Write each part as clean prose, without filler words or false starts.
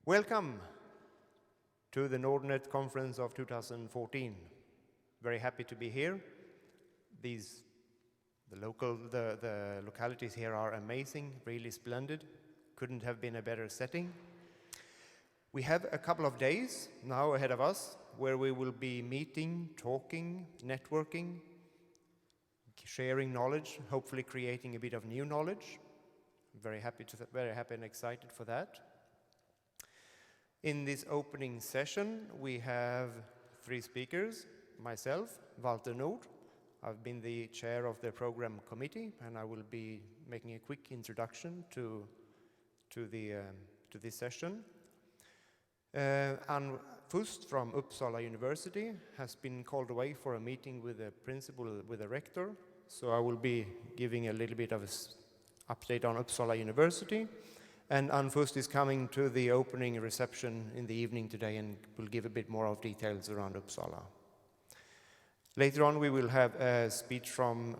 Welcome to the Nordnet Conference of 2014. Very happy to be here. The localities here are amazing, really splendid. Couldn't have been a better setting. We have a couple of days now ahead of us where we will be meeting, talking, networking, sharing knowledge, hopefully creating a bit of new knowledge. Very happy and excited for that. In this opening session, we have 3 speakers. Myself, Walter Nord. I've been the chair of the program committee, and I will be making a quick introduction to this session. Ann Fust from Uppsala University has been called away for a meeting with the principal, with the rector. So I will be giving a little bit of an update on Uppsala University. And Ann Fust is coming to the opening reception in the evening today and will give a bit more of details around Uppsala. Later on, we will have a speech from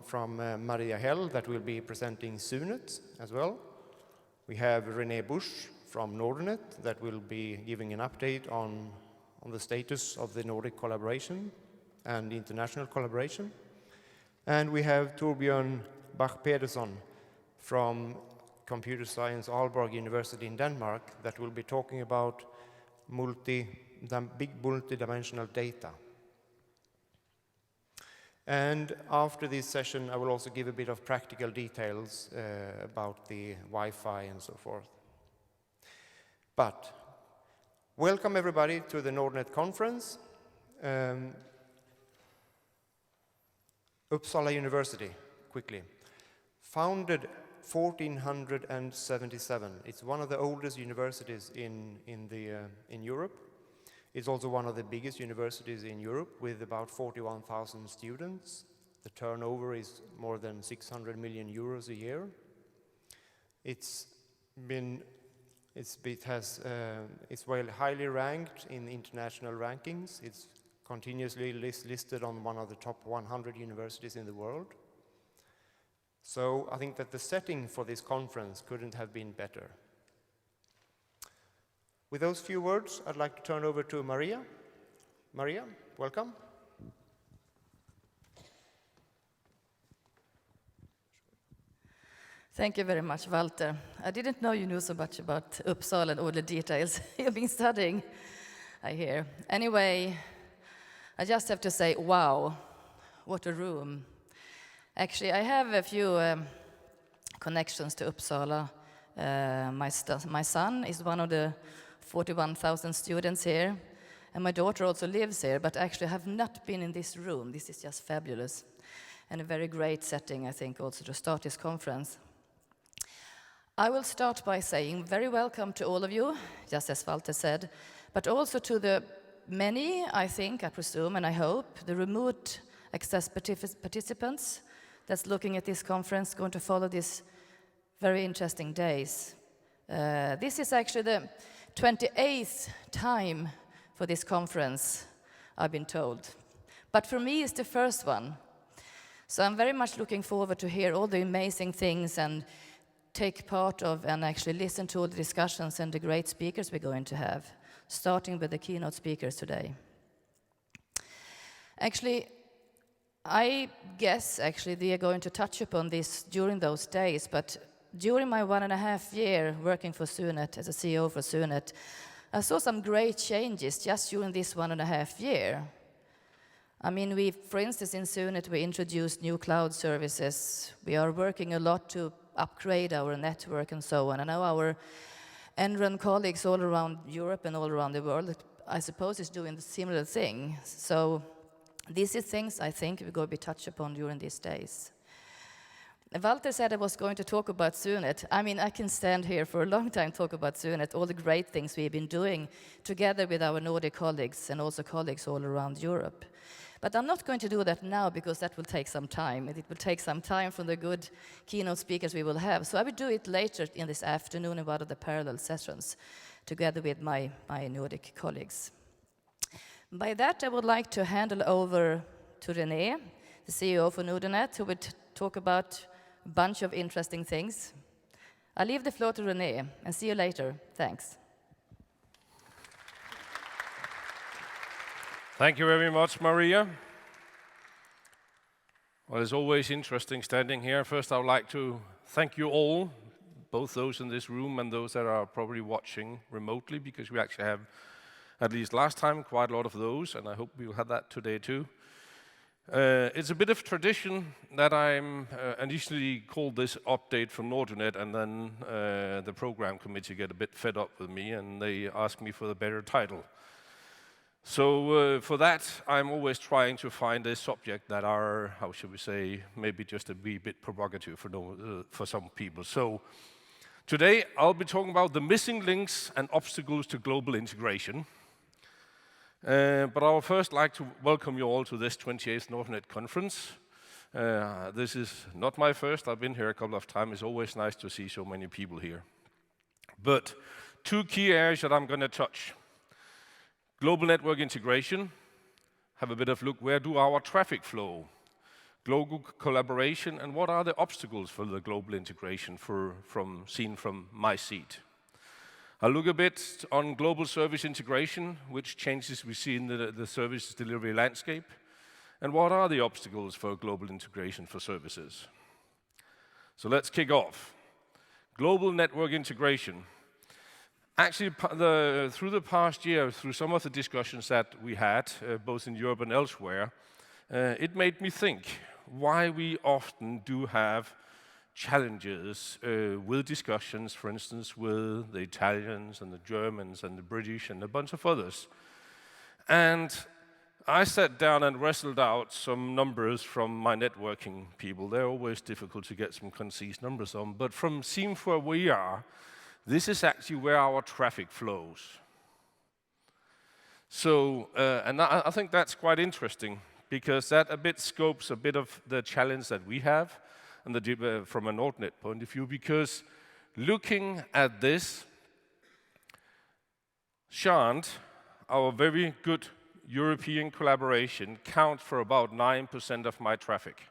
Maria Hell that will be presenting SUNET as well. We have René Busch from Nordnet that will be giving an update on the status of the Nordic collaboration and international collaboration. And we have Torbjørn Bach-Pedersen from Computer Science Aalborg University in Denmark that will be talking about big multidimensional data. And after this session, I will also give a bit of practical details about the Wi-Fi and so forth. But welcome everybody to the Nordnet conference. Uppsala University, quickly. Founded 1477. It's one of the oldest universities in Europe. It's also one of the biggest universities in Europe with about 41,000 students. The turnover is more than 600 million euros a year. It's highly ranked in international rankings. It's continuously listed on one of the top 100 universities in the world. So I think that the setting for this conference couldn't have been better. With those few words, I'd like to turn over to Maria. Maria, welcome. Thank you very much, Walter. I didn't know you knew so much about Uppsala and all the details you've been studying, I hear. Anyway, I just have to say, wow, what a room. Actually, I have a few connections to Uppsala. My son is one of the 41,000 students here, and my daughter also lives here, but actually I have not been in this room. This is just fabulous, and a very great setting, I think, also to start this conference. I will start by saying very welcome to all of you, just as Walter said, but also to the many, I think, I presume, and I hope, the remote access participants that's looking at this conference, going to follow these very interesting days. This is actually the 28th time for this conference, I've been told. But for me, it's the first one. So I'm very much looking forward to hear all the amazing things and take part of and actually listen to all the discussions and the great speakers we're going to have, starting with the keynote speakers today. Actually, I guess actually they are going to touch upon this during those days, but during my 1.5 year working for SUNET as a CEO for SUNET, I saw some great changes just during this 1.5 year. I mean, for instance, in SUNET, we introduced new cloud services. We are working a lot to upgrade our network and so on. And now our NRAN colleagues all around Europe and all around the world, I suppose, is doing the similar thing. So these are things I think we're going to be touched upon during these days. Walter said I was going to talk about SUNET. I mean, I can stand here for a long time talk about SUNET, all the great things we've been doing together with our Nordic colleagues and also colleagues all around Europe. But I'm not going to do that now because that will take some time. It will take some time from the good keynote speakers we will have. So I will do it later in this afternoon in one of the parallel sessions together with my Nordic colleagues. By that, I would like to hand over to René, the CEO for Nordnet, who will talk about a bunch of interesting things. I leave the floor to René, and see you later. Thanks. Thank you very much, Maria. Well, it's always interesting standing here. First, I would like to thank you all, both those in this room and those that are probably watching remotely, because we actually have, at least last time, quite a lot of those, and I hope we'll have that today too. It's a bit of tradition that I'm initially called this update from Nordnet, and then the program committee get a bit fed up with me, and they ask me for the better title. So for that, I'm always trying to find a subject that are, how should we say, maybe just a wee bit provocative for some people. So today, I'll be talking about the missing links and obstacles to global integration. But I would first like to welcome you all to this 28th Nordnet conference. This is not my first. I've been here a couple of times. It's always nice to see so many people here. But two key areas that I'm going to touch. Global network integration, have a bit of look, where do our traffic flow? Global collaboration, and what are the obstacles for the global integration seen from my seat? I'll look a bit on global service integration, which changes we see in the service delivery landscape, and what are the obstacles for global integration for services? So let's kick off. Global network integration. Actually, through the past year, through some of the discussions that we had, both in Europe and elsewhere, it made me think why we often do have challenges with discussions, for instance, with the Italians and the Germans and the British and a bunch of others. And I sat down and wrestled out some numbers from my networking people. They're always difficult to get some concise numbers on, but from seeing where we are, this is actually where our traffic flows. So, and I think that's quite interesting, because that a bit scopes a bit of the challenge that we have and from a Nordnet point of view, because looking at this chart, our very good European collaboration counts for about 9% of my traffic.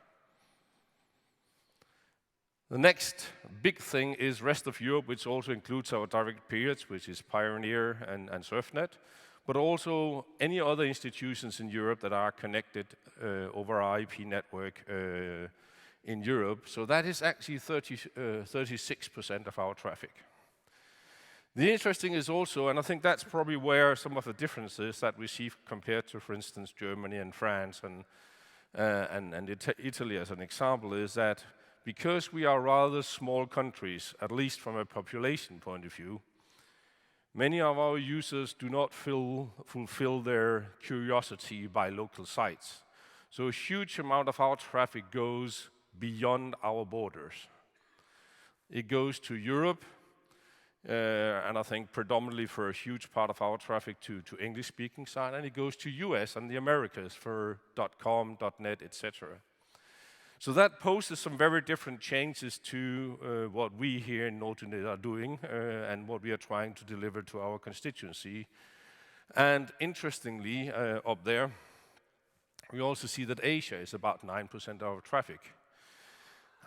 The next big thing is rest of Europe, which also includes our direct periods, which is Pioneer and Surfnet, but also any other institutions in Europe that are connected over our IP network in Europe. So that is actually 36% of our traffic. The interesting is also, and I think that's probably where some of the differences that we see compared to, for instance, Germany and France and Italy as an example, is that because we are rather small countries, at least from a population point of view, many of our users do not fulfill their curiosity by local sites. So a huge amount of our traffic goes beyond our borders. It goes to Europe, and I think predominantly for a huge part of our traffic to English-speaking side, and it goes to US and the Americas for .com, .net, etc. So that poses some very different changes to what we here in Nordnet are doing and what we are trying to deliver to our constituency. And interestingly, up there, we also see that Asia is about 9% of our traffic.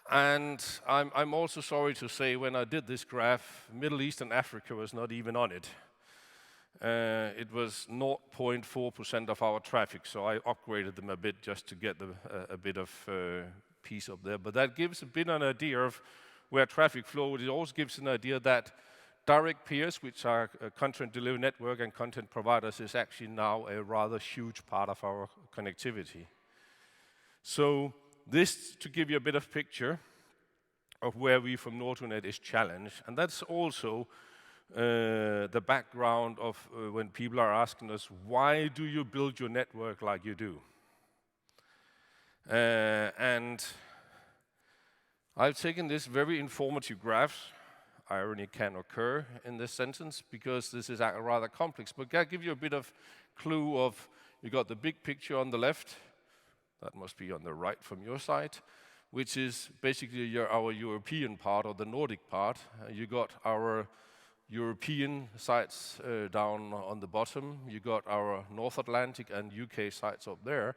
And I'm also sorry to say, when I did this graph, Middle East and Africa was not even on it. It was 0.4% of our traffic, so I upgraded them a bit just to get a bit of piece up there. But that gives a bit of an idea of where traffic flow. It also gives an idea that direct peers, which are a content delivery network and content providers, is actually now a rather huge part of our connectivity. So this to give you a bit of picture of where we from Nordnet is challenged, and that's also the background of when people are asking us, why do you build your network like you do? And I've taken this very informative graph. Irony can occur in this sentence because this is rather complex, but I'll give you a bit of clue of, you got the big picture on the left, that must be on the right from your side, which is basically our European part or the Nordic part. You got our European sites down on the bottom, you got our North Atlantic and UK sites up there,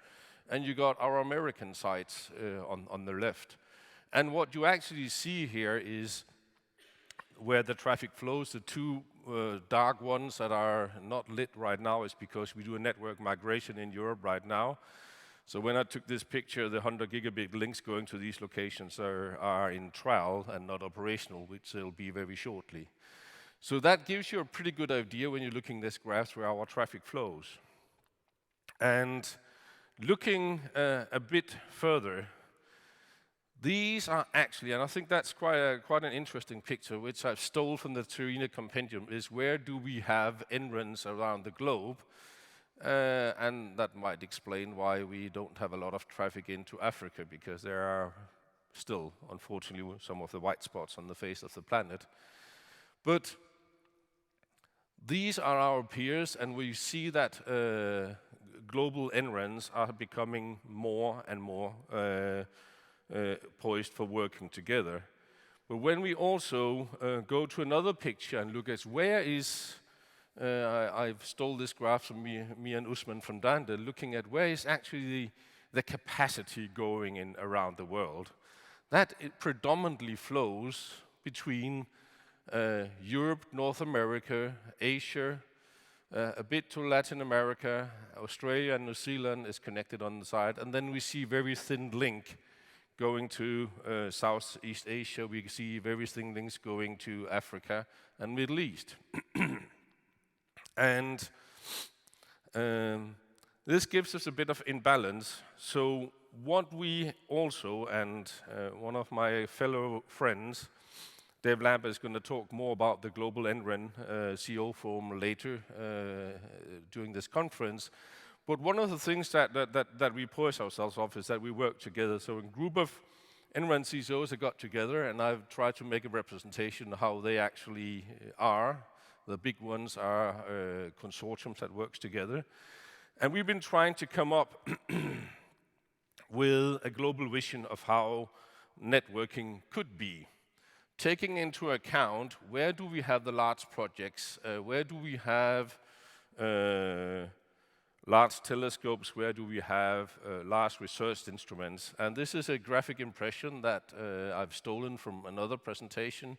and you got our American sites on the left. And what you actually see here is where the traffic flows, the two dark ones that are not lit right now is because we do a network migration in Europe right now. So when I took this picture, the 100 gigabit links going to these locations are in trial and not operational, which they'll be very shortly. So that gives you a pretty good idea when you're looking at this graph where our traffic flows. And looking a bit further, these are actually, and I think that's quite an interesting picture, which I've stole from the Torino Compendium, is where do we have NRENs around the globe? And that might explain why we don't have a lot of traffic into Africa, because there are still, unfortunately, some of the white spots on the face of the planet. But these are our peers, and we see that global NRENs are becoming more and more poised for working together. But when we also go to another picture and look at where is, I've stole this graph from me and Usman from Dande, looking at where is actually the capacity going in around the world, that it predominantly flows between Europe, North America, Asia, a bit to Latin America, Australia and New Zealand is connected on the side, and then we see very thin link going to Southeast Asia. We see very thin links going to Africa and Middle East. And this gives us a bit of imbalance. So what we also, and one of my fellow friends, Dave Lambert, is going to talk more about the Global NREN CO Forum later during this conference. But one of the things that we push ourselves off is that we work together. So a group of NREN CISOs have got together, and I've tried to make a representation of how they actually are. The big ones are consortiums that works together. And we've been trying to come up with a global vision of how networking could be, taking into account where do we have the large projects, where do we have large telescopes, where do we have large research instruments. And this is a graphic impression that I've stolen from another presentation,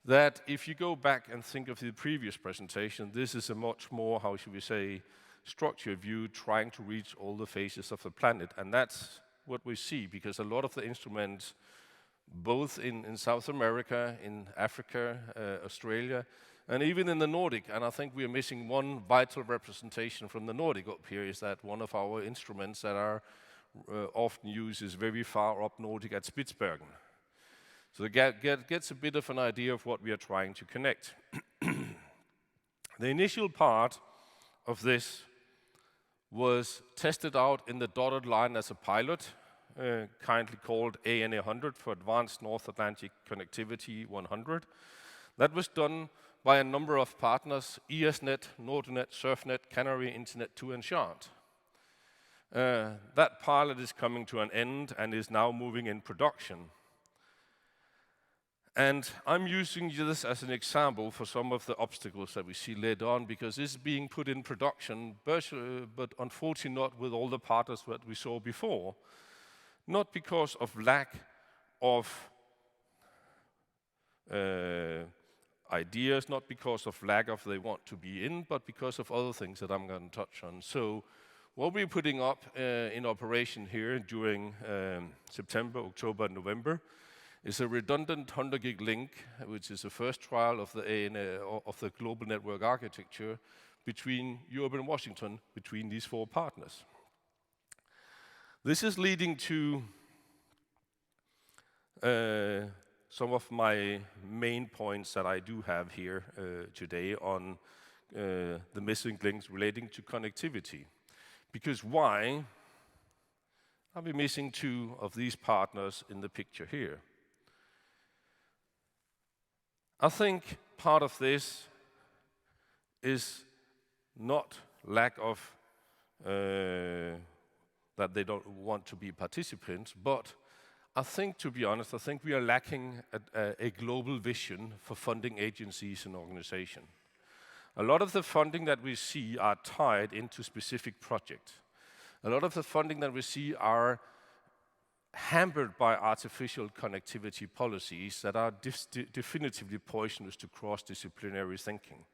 that if you go back and think of the previous presentation, this is a much more, how should we say, structured view trying to reach all the phases of the planet. And that's what we see, because a lot of the instruments, both in South America, in Africa, Australia, and even in the Nordic, and I think we are missing one vital representation from the Nordic up here, is that one of our instruments that are often used is very far up Nordic at Spitsbergen. So it gets a bit of an idea of what we are trying to connect. The initial part of this was tested out in the dotted line as a pilot, kindly called ANA100 for Advanced North Atlantic Connectivity 100. That was done by a number of partners, ESNet, Nordnet, Surfnet, Penary, Internet2, and Shard. That pilot is coming to an end and is now moving in production. And I'm using this as an example for some of the obstacles that we see later on, because this is being put in production, but unfortunately not with all the partners that we saw before. Not because of lack of ideas, not because of lack of they want to be in, but because of other things that I'm going to touch on. So what we're putting up in operation here during September, October, and November is a redundant 100 gig link, which is the first trial of the global network architecture between Europe and Washington, between these four partners. This is leading to some of my main points that I do have here today on the missing links relating to connectivity. Because why? I'll be missing two of these partners in the picture here. I think part of this is not lack of that they don't want to be participants, but I think, to be honest, I think we are lacking a global vision for funding agencies and organizations. A lot of the funding that we see are tied into specific projects. A lot of the funding that we see hampered by artificial connectivity policies that are definitively poisonous to cross-disciplinary thinking.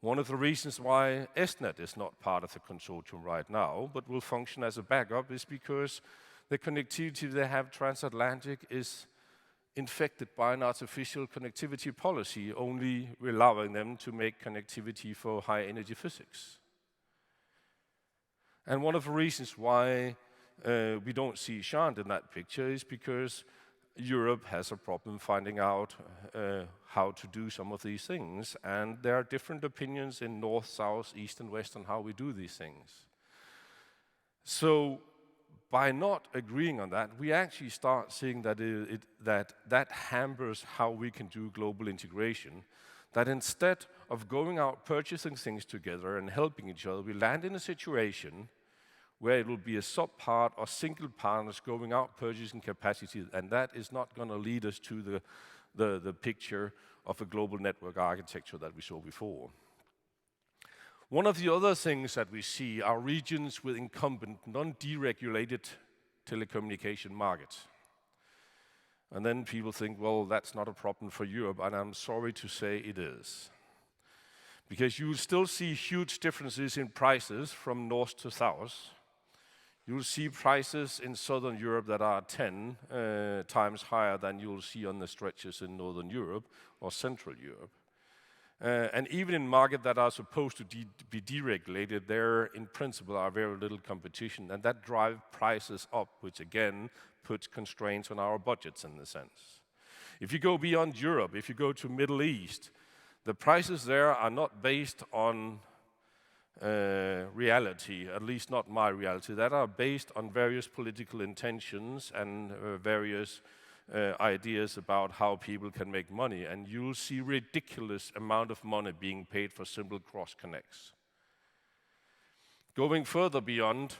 One of the reasons why ESTNet is not part of the consortium right now, but will function as a backup, is because the connectivity they have transatlantic is infected by an artificial connectivity policy, only allowing them to make connectivity for high-energy physics. And one of the reasons why we don't see Shant in that picture is because Europe has a problem finding out how to do some of these things, and there are different opinions in north, south, east, and west on how we do these things. So by not agreeing on that, we actually start seeing that that hampers how we can do global integration, that instead of going out purchasing things together and helping each other, we land in a situation where it will be a sub-part or single partners going out purchasing capacity, and that is not going to lead us to the picture of a global network architecture that we saw before. One of the other things that we see are regions with incumbent, non-deregulated telecommunication markets. And then people think, well, that's not a problem for Europe, and I'm sorry to say it is. Because you will still see huge differences in prices from north to south. You'll see prices in Southern Europe that are 10 times higher than you'll see on the stretches in Northern Europe or Central Europe. And even in markets that are supposed to be deregulated, there in principle are very little competition, and that drives prices up, which again puts constraints on our budgets in the sense. If you go beyond Europe, if you go to Middle East, the prices there are not based on reality, at least not my reality, that are based on various political intentions and various ideas about how people can make money, and you'll see ridiculous amount of money being paid for simple cross connects. Going further beyond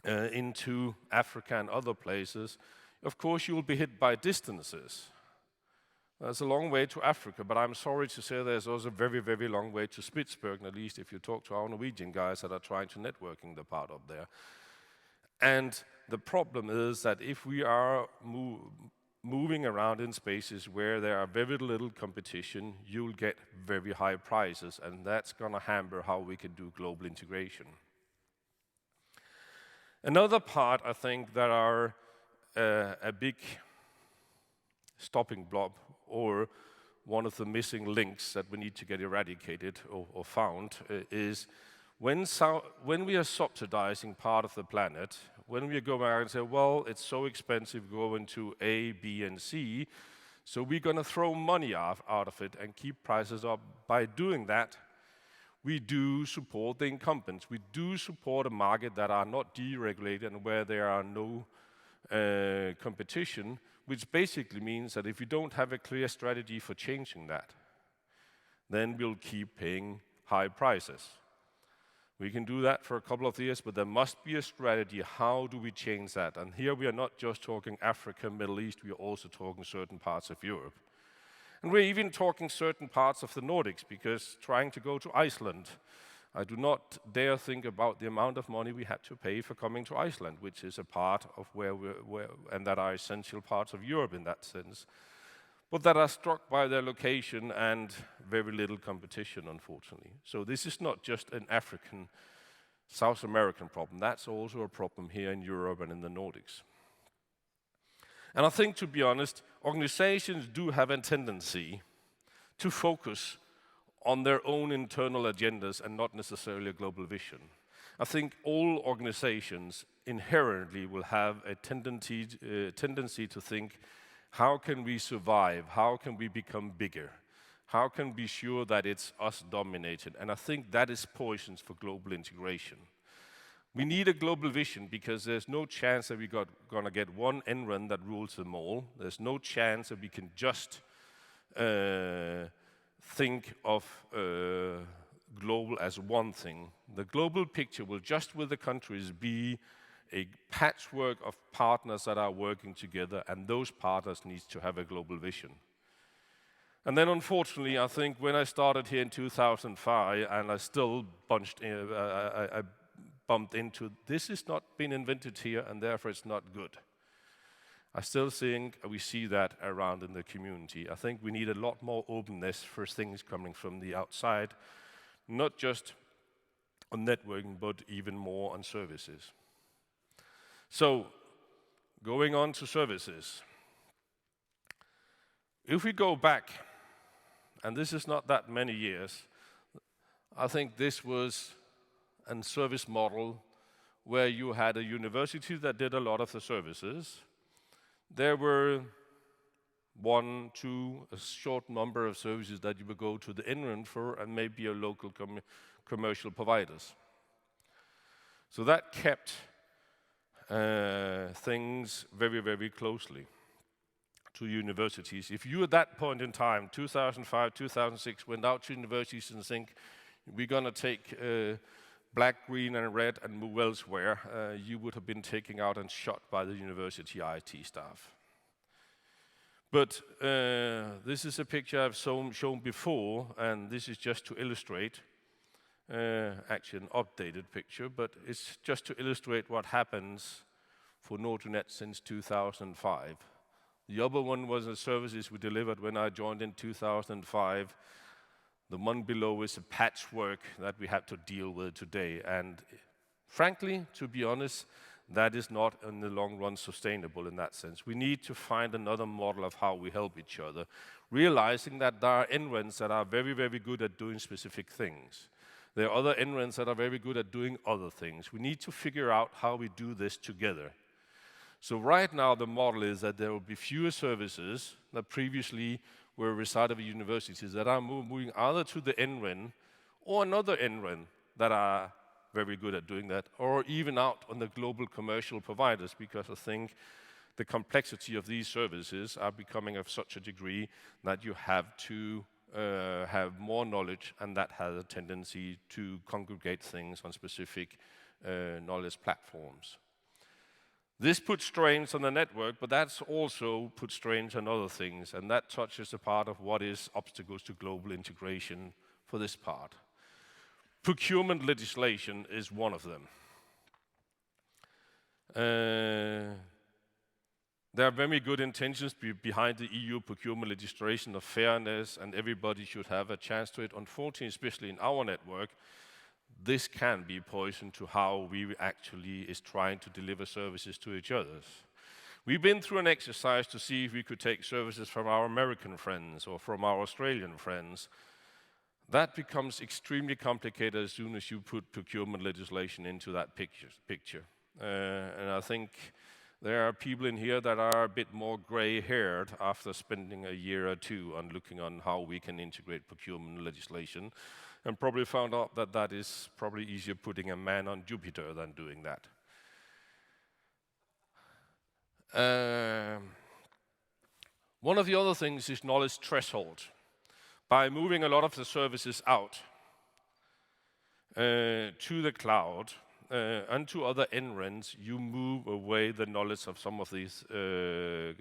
into Africa and other places, of course you will be hit by distances. There's a long way to Africa, but I'm sorry to say there's also a very, very long way to Spitsbergen, at least if you talk to our Norwegian guys that are trying to networking the part up there. And the problem is that if we are moving around in spaces where there are very little competition, you'll get very high prices, and that's going to hamper how we can do global integration. Another part, I think, that are a big stopping block, or one of the missing links that we need to get eradicated or found, is when we are subsidizing part of the planet, when we go out and say, well, it's so expensive going to A, B, and C, so we're going to throw money out of it and keep prices up. By doing that, we do support the incumbents. We do support a market that are not deregulated and where there are no competition, which basically means that if you don't have a clear strategy for changing that, then we'll keep paying high prices. We can do that for a couple of years, but there must be a strategy. How do we change that? And here we are not just talking Africa, Middle East, we are also talking certain parts of Europe. And we're even talking certain parts of the Nordics, because trying to go to Iceland, I do not dare think about the amount of money we had to pay for coming to Iceland, which is a part of where and that are essential parts of Europe in that sense, but that are struck by their location and very little competition, unfortunately. So this is not just an African, South American problem. That's also a problem here in Europe and in the Nordics. And I think, to be honest, organizations do have a tendency to focus on their own internal agendas and not necessarily a global vision. I think all organizations inherently will have a tendency to think, how can we survive? How can we become bigger? How can we be sure that it's us dominated? And I think that is poisons for global integration. We need a global vision because there's no chance that we're going to get one end run that rules them all. There's no chance that we can just think of global as one thing. The global picture will just with the countries be a patchwork of partners that are working together, and those partners need to have a global vision. And then unfortunately, I think when I started here in 2005, and I still bumped into, this is not been invented here and therefore it's not good. I still think we see that around in the community. I think we need a lot more openness for things coming from the outside, not just on networking, but even more on services. So, going on to services. If we go back, and this is not that many years, I think this was a service model where you had a university that did a lot of the services. There were 1, 2, a short number of services that you would go to the inland for, and maybe a local commercial providers. So that kept things very, very closely to universities. If you at that point in time, 2005, 2006, went out to universities and think, we're going to take black, green, and red and move elsewhere, you would have been taken out and shot by the university IT staff. But this is a picture I've shown before, and this is just to illustrate, actually an updated picture, but it's just to illustrate what happens for Nordnet since 2005. The other one was the services we delivered when I joined in 2005. The one below is a patchwork that we have to deal with today. And frankly, to be honest, that is not in the long run sustainable in that sense. We need to find another model of how we help each other, realizing that there are enrons that are very, very good at doing specific things. There are other enrons that are very good at doing other things. We need to figure out how we do this together. So right now the model is that there will be fewer services that previously were resided at universities that are moving either to the NREN or another NREN that are very good at doing that, or even out on the global commercial providers, because I think the complexity of these services are becoming of such a degree that you have to have more knowledge, and that has a tendency to congregate things on specific knowledge platforms. This puts strains on the network, but that's also puts strains on other things, and that touches a part of what is obstacles to global integration for this part. Procurement legislation is one of them. There are very good intentions behind the EU procurement legislation of fairness, and everybody should have a chance to it. Unfortunately, especially in our network, this can be poison to how we actually is trying to deliver services to each other. We've been through an exercise to see if we could take services from our American friends or from our Australian friends. That becomes extremely complicated as soon as you put procurement legislation into that picture. And I think there are people in here that are a bit more gray-haired after spending a year or two on looking on how we can integrate procurement legislation, and probably found out that that is probably easier putting a man on Jupiter than doing that. One of the other things is knowledge threshold. By moving a lot of the services out to the cloud and to other NRENs, you move away the knowledge of some of these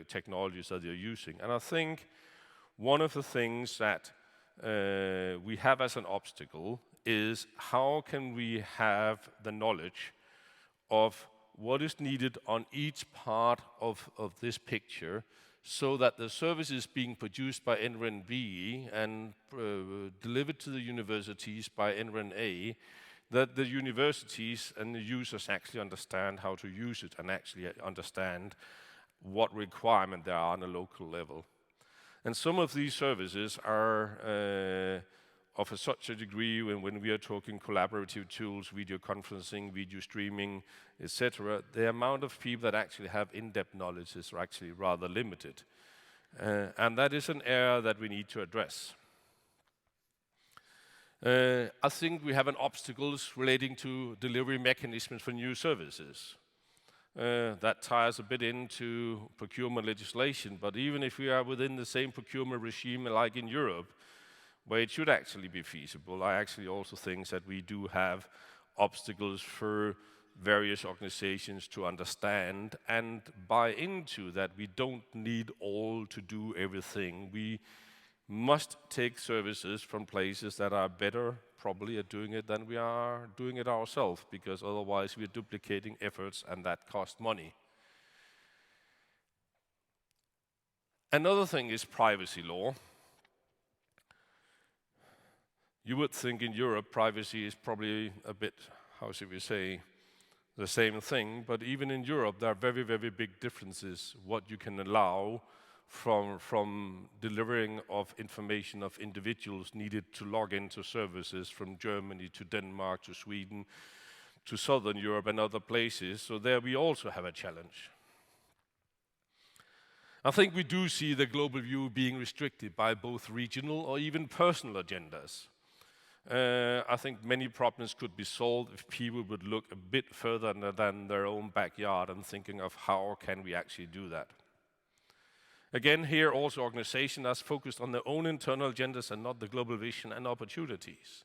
technologies that you're using. And I think one of the things that we have as an obstacle is how can we have the knowledge of what is needed on each part of this picture, so that the services being produced by NREN B and delivered to the universities by NREN A, that the universities and the users actually understand how to use it and actually understand what requirement there are on a local level. And some of these services are of such a degree when we are talking collaborative tools, video conferencing, video streaming, etc., the amount of people that actually have in-depth knowledge is actually rather limited. And that is an area that we need to address. I think we have an obstacles relating to delivery mechanisms for new services. That ties a bit into procurement legislation, but even if we are within the same procurement regime like in Europe, where it should actually be feasible, I actually also think that we do have obstacles for various organizations to understand and buy into that we don't need all to do everything. must take services from places that are better probably at doing it than we are doing it ourselves, because otherwise we're duplicating efforts and that costs money. Another thing is privacy law. You would think in Europe privacy is probably a bit, how should we say, the same thing, but even in Europe there are very, very big differences what you can allow from delivering of information of individuals needed to log into services from Germany to Denmark to Sweden to Southern Europe and other places. So there we also have a challenge. I think we do see the global view being restricted by both regional or even personal agendas. I think many problems could be solved if people would look a bit further than their own backyard and thinking of how can we actually do that. Again, here also organizations are focused on their own internal agendas and not the global vision and opportunities.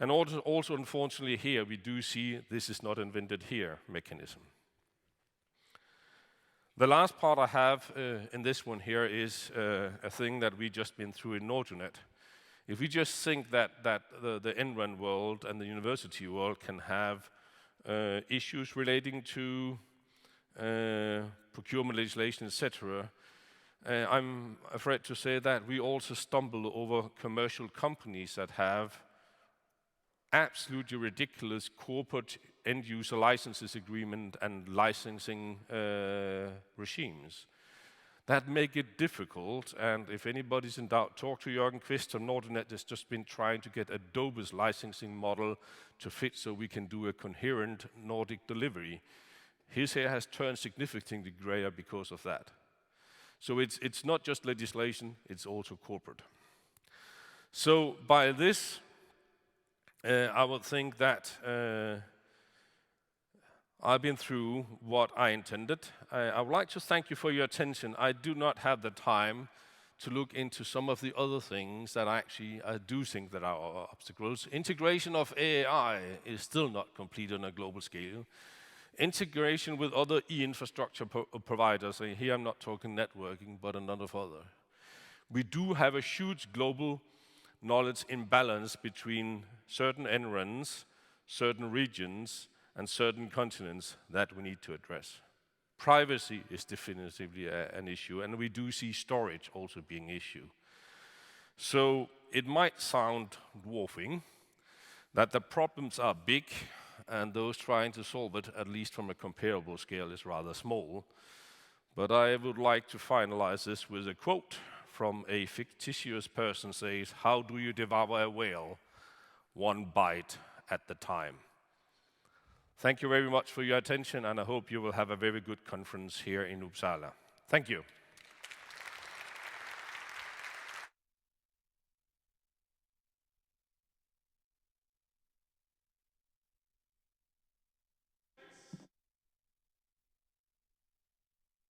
And also unfortunately here we do see this is not invented here mechanism. The last part I have in this one here is a thing that we just been through in Nordnet. If we just think that the NREN world and the university world can have issues relating to procurement legislation, etc., I'm afraid to say that we also stumble over commercial companies that have absolutely ridiculous corporate end-user licenses agreement and licensing regimes that make it difficult. And if anybody's in doubt, talk to Jørgen Kvist or Nordnet has just been trying to get Adobe's licensing model to fit so we can do a coherent Nordic delivery. His hair has turned significantly grayer because of that. So it's not just legislation, it's also corporate. So by this, I would think that I've been through what I intended. I would like to thank you for your attention. I do not have the time to look into some of the other things that I do think that are obstacles. Integration of AI is still not complete on a global scale. Integration with other e-infrastructure providers, and here I'm not talking networking, but a lot of other. We do have a huge global knowledge imbalance between certain NRENs, certain regions, and certain continents that we need to address. Privacy is definitively an issue, and we do see storage also being an issue. So it might sound dwarfing, that the problems are big, and those trying to solve it, at least from a comparable scale, is rather small. But I would like to finalize this with a quote from a fictitious person says, "How do you devour a whale? One bite at the time." Thank you very much for your attention, and I hope you will have a very good conference here in Uppsala. Thank you.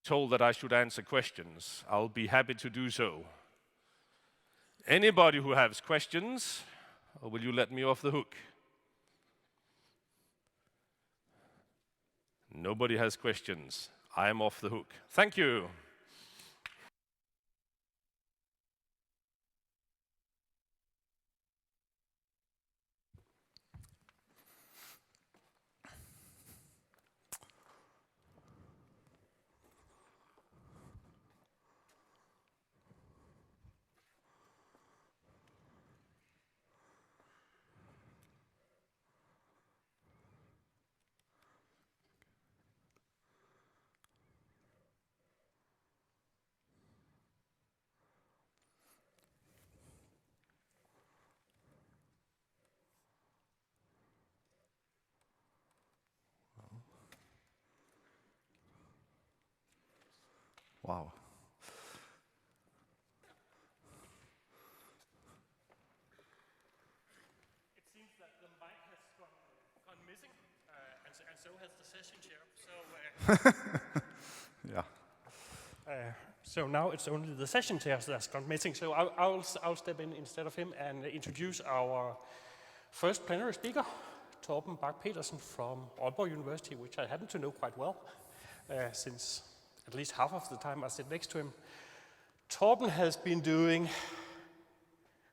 Told that I should answer questions. I'll be happy to do so. Anybody who has questions, or will you let me off the hook? Nobody has questions. I am off the hook. Thank you. Wow. It seems that the mic has gone missing, and so has the session chair. Yeah. So now it's only the session chair that's gone missing. So I'll step in instead of him and introduce our first plenary speaker, Torben Bak-Petersen from Aalborg University, which I happen to know quite well, since at least half of the time I sit next to him. Torben has been doing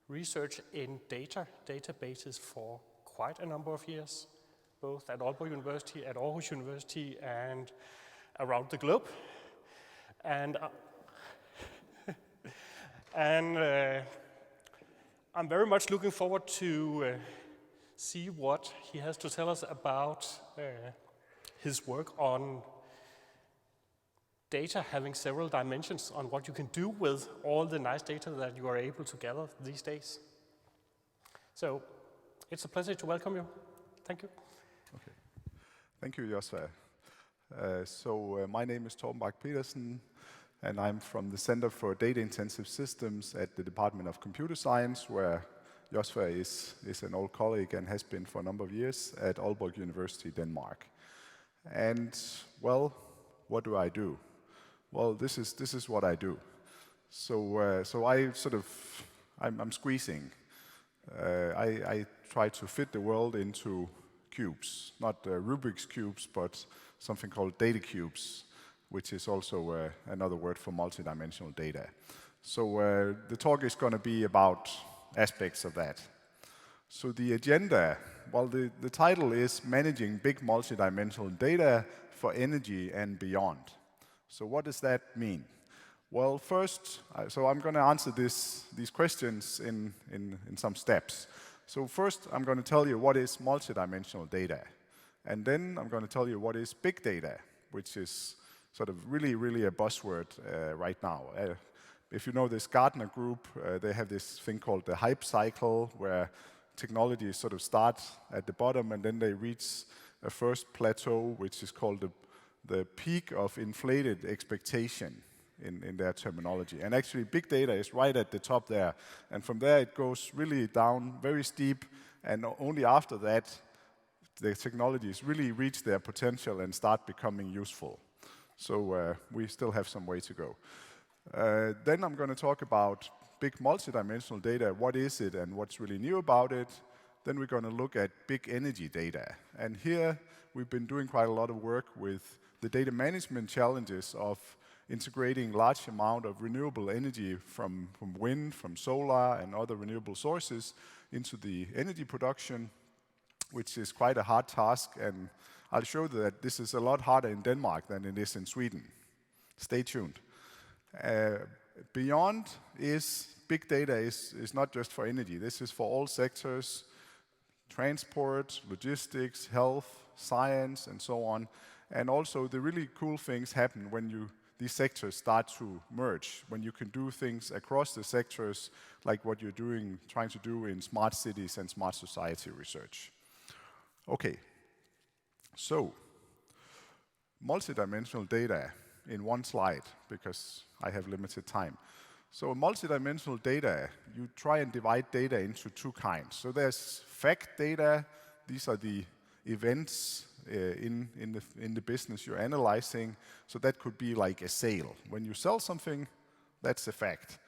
research in databases for quite a number of years, both at Aalborg University, at Aarhus University, and around the globe. And I'm very much looking forward to see what he has to tell us about his work on data having several dimensions, on what you can do with all the nice data that you are able to gather these days. So it's a pleasure to welcome you. Thank you. Okay. Thank you, Josva. My name is Torben Bach-Petersen, and I'm from the Center for Data-Intensive Systems at the Department of Computer Science, where Josva is an old colleague and has been for a number of years at Aalborg University, Denmark. And, well, what do I do? Well, this is what I do. I'm squeezing. I try to fit the world into cubes, not Rubik's cubes, but something called data cubes, which is also another word for multidimensional data. So the talk is going to be about aspects of that. So the agenda, well, the title is Managing Big Multidimensional Data for Energy and Beyond. So what does that mean? Well, first, I'm going to answer these questions in some steps. So first, I'm going to tell you what is multidimensional data. And then I'm going to tell you what is big data, which is sort of really a buzzword right now. If you know this Gartner group, they have this thing called the hype cycle, where technologies sort of start at the bottom and then they reach a first plateau, which is called the peak of inflated expectation in their terminology. And actually, big data is right at the top there. And from there, it goes really down, very steep, and only after that, the technologies really reach their potential and start becoming useful. So we still have some way to go. Then I'm going to talk about big multidimensional data. What is it and what's really new about it? Then we're going to look at big energy data. And here we've been doing quite a lot of work with the data management challenges of integrating large amount of renewable energy from wind, from solar, and other renewable sources into the energy production, which is quite a hard task. And I'll show you that this is a lot harder in Denmark than it is in Sweden. Stay tuned. Beyond is big data is not just for energy. This is for all sectors: transport, logistics, health, science, and so on. And also, the really cool things happen when these sectors start to merge, when you can do things across the sectors, like what you're trying to do in smart cities and smart society research. Okay, so multidimensional data in one slide, because I have limited time. So multidimensional data, you try and divide data into two kinds. So there's fact data. These are the events in the business you're analyzing. So that could be like a sale. When you sell something, that's a fact.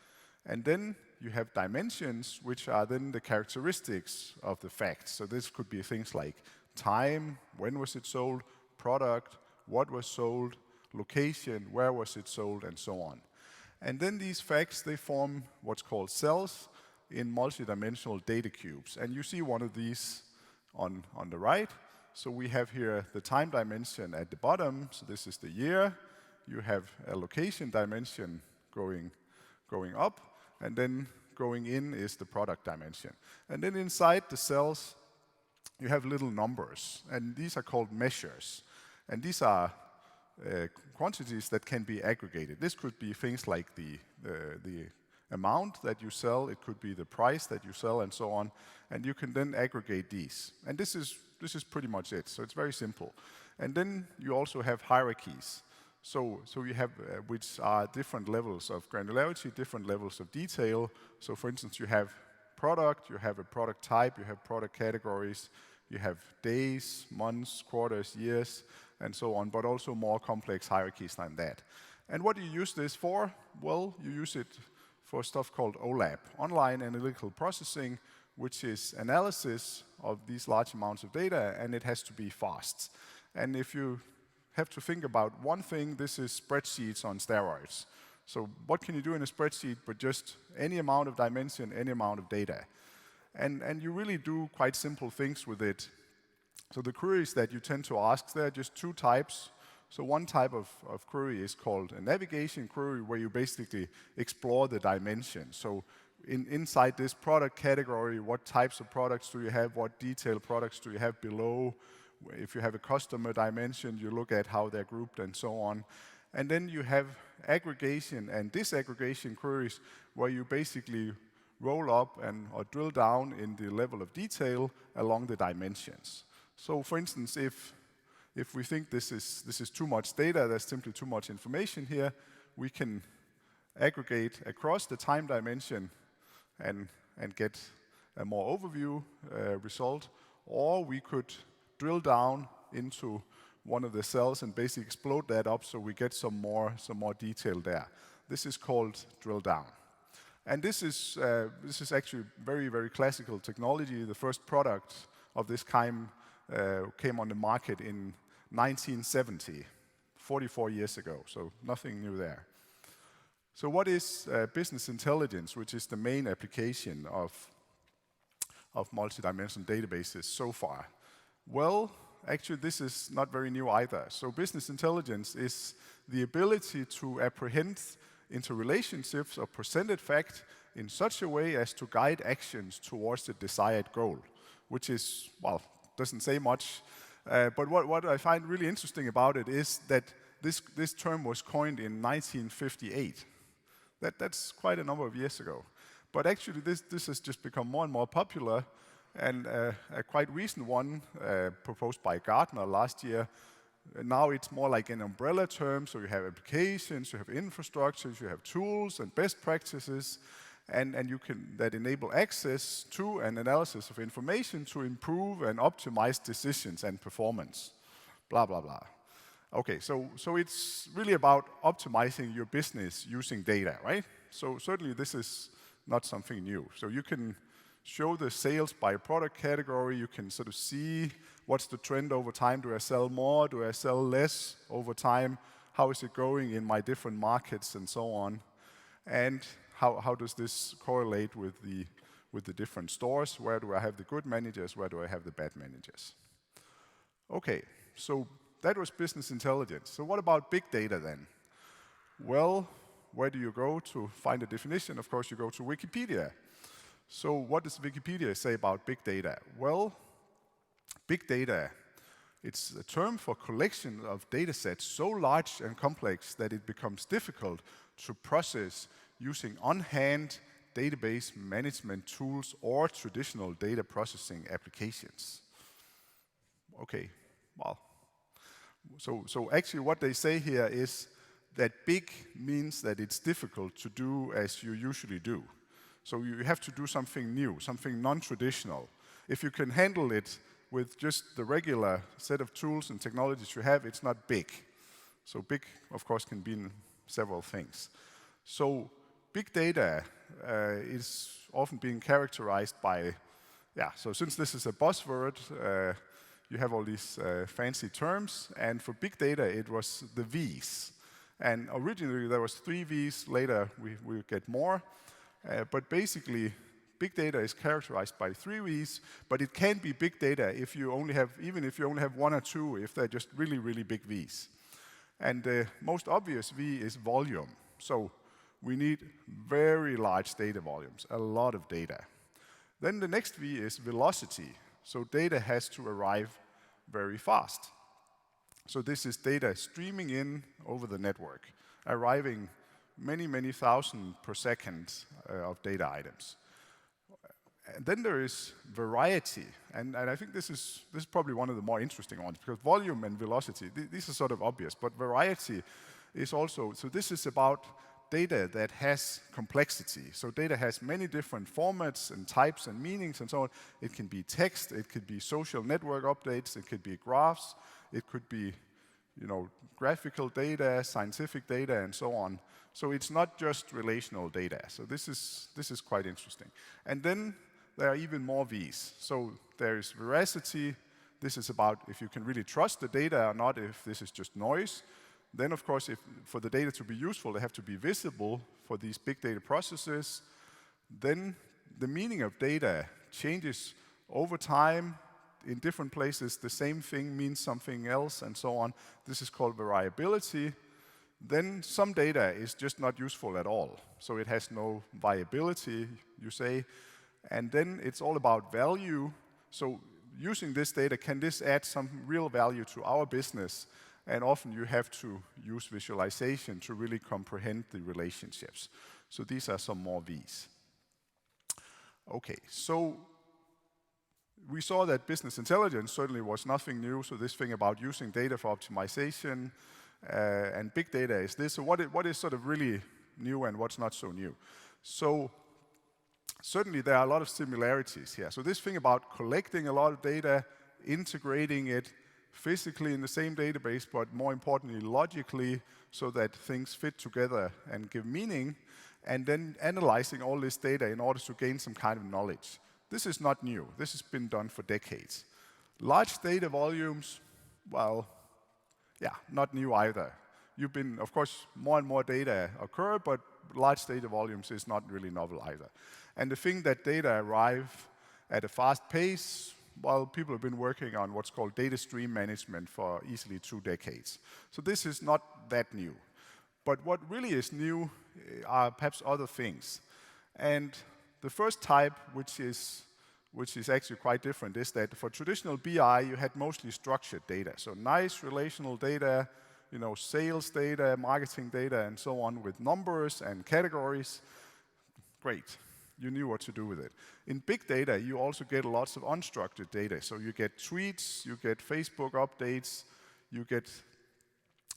And then you have dimensions, which are then the characteristics of the fact. So this could be things like time, when was it sold, product, what was sold, location, where was it sold, and so on. And then these facts, they form what's called cells in multidimensional data cubes. And you see one of these on the right. So we have here the time dimension at the bottom. So this is the year. You have a location dimension going up, and then going in is the product dimension. And then inside the cells, you have little numbers, and these are called measures. And these are quantities that can be aggregated. This could be things like the amount that you sell, it could be the price that you sell, and so on. And you can then aggregate these. And this is pretty much it. So it's very simple. And then you also have hierarchies. So you have which are different levels of granularity, different levels of detail. So for instance, you have product, you have a product type, you have product categories, you have days, months, quarters, years, and so on, but also more complex hierarchies than that. And what do you use this for? Well, you use it for stuff called OLAP, Online Analytical Processing, which is analysis of these large amounts of data, and it has to be fast. And if you have to think about one thing, this is spreadsheets on steroids. So what can you do in a spreadsheet but just any amount of dimension, any amount of data? And you really do quite simple things with it. So the queries that you tend to ask, there are just two types. So one type of query is called a navigation query, where you basically explore the dimension. So inside this product category, what types of products do you have? What detailed products do you have below? If you have a customer dimension, you look at how they're grouped and so on. And then you have aggregation and disaggregation queries, where you basically roll up or drill down in the level of detail along the dimensions. So for instance, if we think this is too much data, there's simply too much information here, we can aggregate across the time dimension and get a more overview result, or we could drill down into one of the cells and basically explode that up so we get some more detail there. This is called drill down. And this is actually very, very classical technology. The first product of this kind came on the market in 1970, 44 years ago, so nothing new there. So what is business intelligence, which is the main application of multidimensional databases so far? Well, actually this is not very new either. So business intelligence is the ability to apprehend interrelationships of presented fact in such a way as to guide actions towards the desired goal, which is, well, doesn't say much. But what I find really interesting about it is that this term was coined in 1958. That's quite a number of years ago. But actually this has just become more and more popular, and a quite recent one proposed by Gartner last year. Now it's more like an umbrella term, so you have applications, you have infrastructures, you have tools and best practices, and that enable access to and analysis of information to improve and optimize decisions and performance. Blah, blah, blah. Okay, so it's really about optimizing your business using data, right? So certainly this is not something new. So you can show the sales by product category, you can sort of see what's the trend over time. Do I sell more? Do I sell less over time? How is it going in my different markets and so on? And how does this correlate with the different stores? Where do I have the good managers? Where do I have the bad managers? Okay, so that was business intelligence. So what about big data then? Well, where do you go to find a definition? Of course, you go to Wikipedia. So what does Wikipedia say about big data? Well, big data, it's a term for collection of data sets so large and complex that it becomes difficult to process using on-hand database management tools or traditional data processing applications. Okay, well, so actually what they say here is that big means that it's difficult to do as you usually do. So you have to do something new, something non-traditional. If you can handle it with just the regular set of tools and technologies you have, it's not big. So big, of course, can mean several things. So big data is often being characterized by, so since this is a buzzword, you have all these fancy terms, and for big data it was the V's. And originally there was 3 V's, later we get more, but basically big data is characterized by 3 V's, but it can be big data if you only have, even if you only have 1 or 2, if they're just really, really big V's. And the most obvious V is volume. So we need very large data volumes, a lot of data. Then the next V is velocity. So data has to arrive very fast. So this is data streaming in over the network, arriving many, many thousand per second of data items. And then there is variety, and I think this is probably one of the more interesting ones, because volume and velocity, these are sort of obvious, but variety is also, so this is about data that has complexity. So data has many different formats and types and meanings and so on. It can be text, it could be social network updates, it could be graphs, it could be, graphical data, scientific data, and so on. So it's not just relational data. So this is quite interesting. And then there are even more V's. So there is veracity. This is about if you can really trust the data or not, if this is just noise. Then, of course, for the data to be useful, they have to be visible for these big data processes. Then the meaning of data changes over time. In different places, the same thing means something else, and so on. This is called variability. Then some data is just not useful at all. So it has no viability, you say. And then it's all about value. So using this data, can this add some real value to our business? And often you have to use visualization to really comprehend the relationships. So these are some more V's. Okay, so we saw that business intelligence certainly was nothing new. So this thing about using data for optimization and big data is this. So what is sort of really new and what's not so new? So certainly there are a lot of similarities here. So this thing about collecting a lot of data, integrating it physically in the same database, but more importantly, logically, so that things fit together and give meaning, and then analyzing all this data in order to gain some kind of knowledge. This is not new. This has been done for decades. Large data volumes, well, yeah, not new either. Of course, more and more data occur, but large data volumes is not really novel either. And the thing that data arrive at a fast pace, well, people have been working on what's called data stream management for easily 2 decades. So this is not that new. But what really is new are perhaps other things. And the first type, which is actually quite different, is that for traditional BI, you had mostly structured data. So nice relational data, sales data, marketing data, and so on, with numbers and categories. Great. You knew what to do with it. In big data, you also get lots of unstructured data. So you get tweets, you get Facebook updates, you get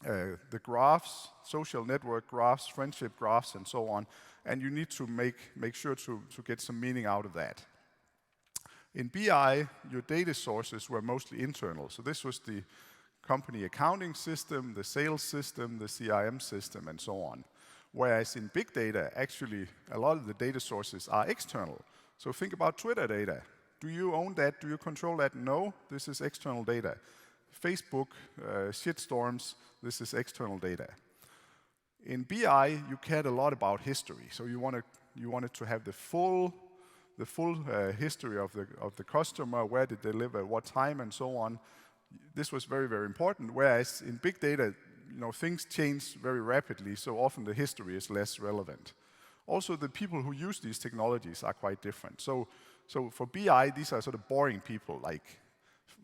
the graphs, social network graphs, friendship graphs, and so on. And you need to make sure to get some meaning out of that. In BI, your data sources were mostly internal. So this was the company accounting system, the sales system, the CRM system, and so on. Whereas in big data, actually, a lot of the data sources are external. So think about Twitter data. Do you own that? Do you control that? No, this is external data. Facebook, shitstorms, this is external data. In BI, you cared a lot about history. So you wanted to have the full history of the customer, where did they live at what time, and so on. This was very, very important. Whereas in big data, things change very rapidly, so often the history is less relevant. Also, the people who use these technologies are quite different. So for BI, these are sort of boring people, like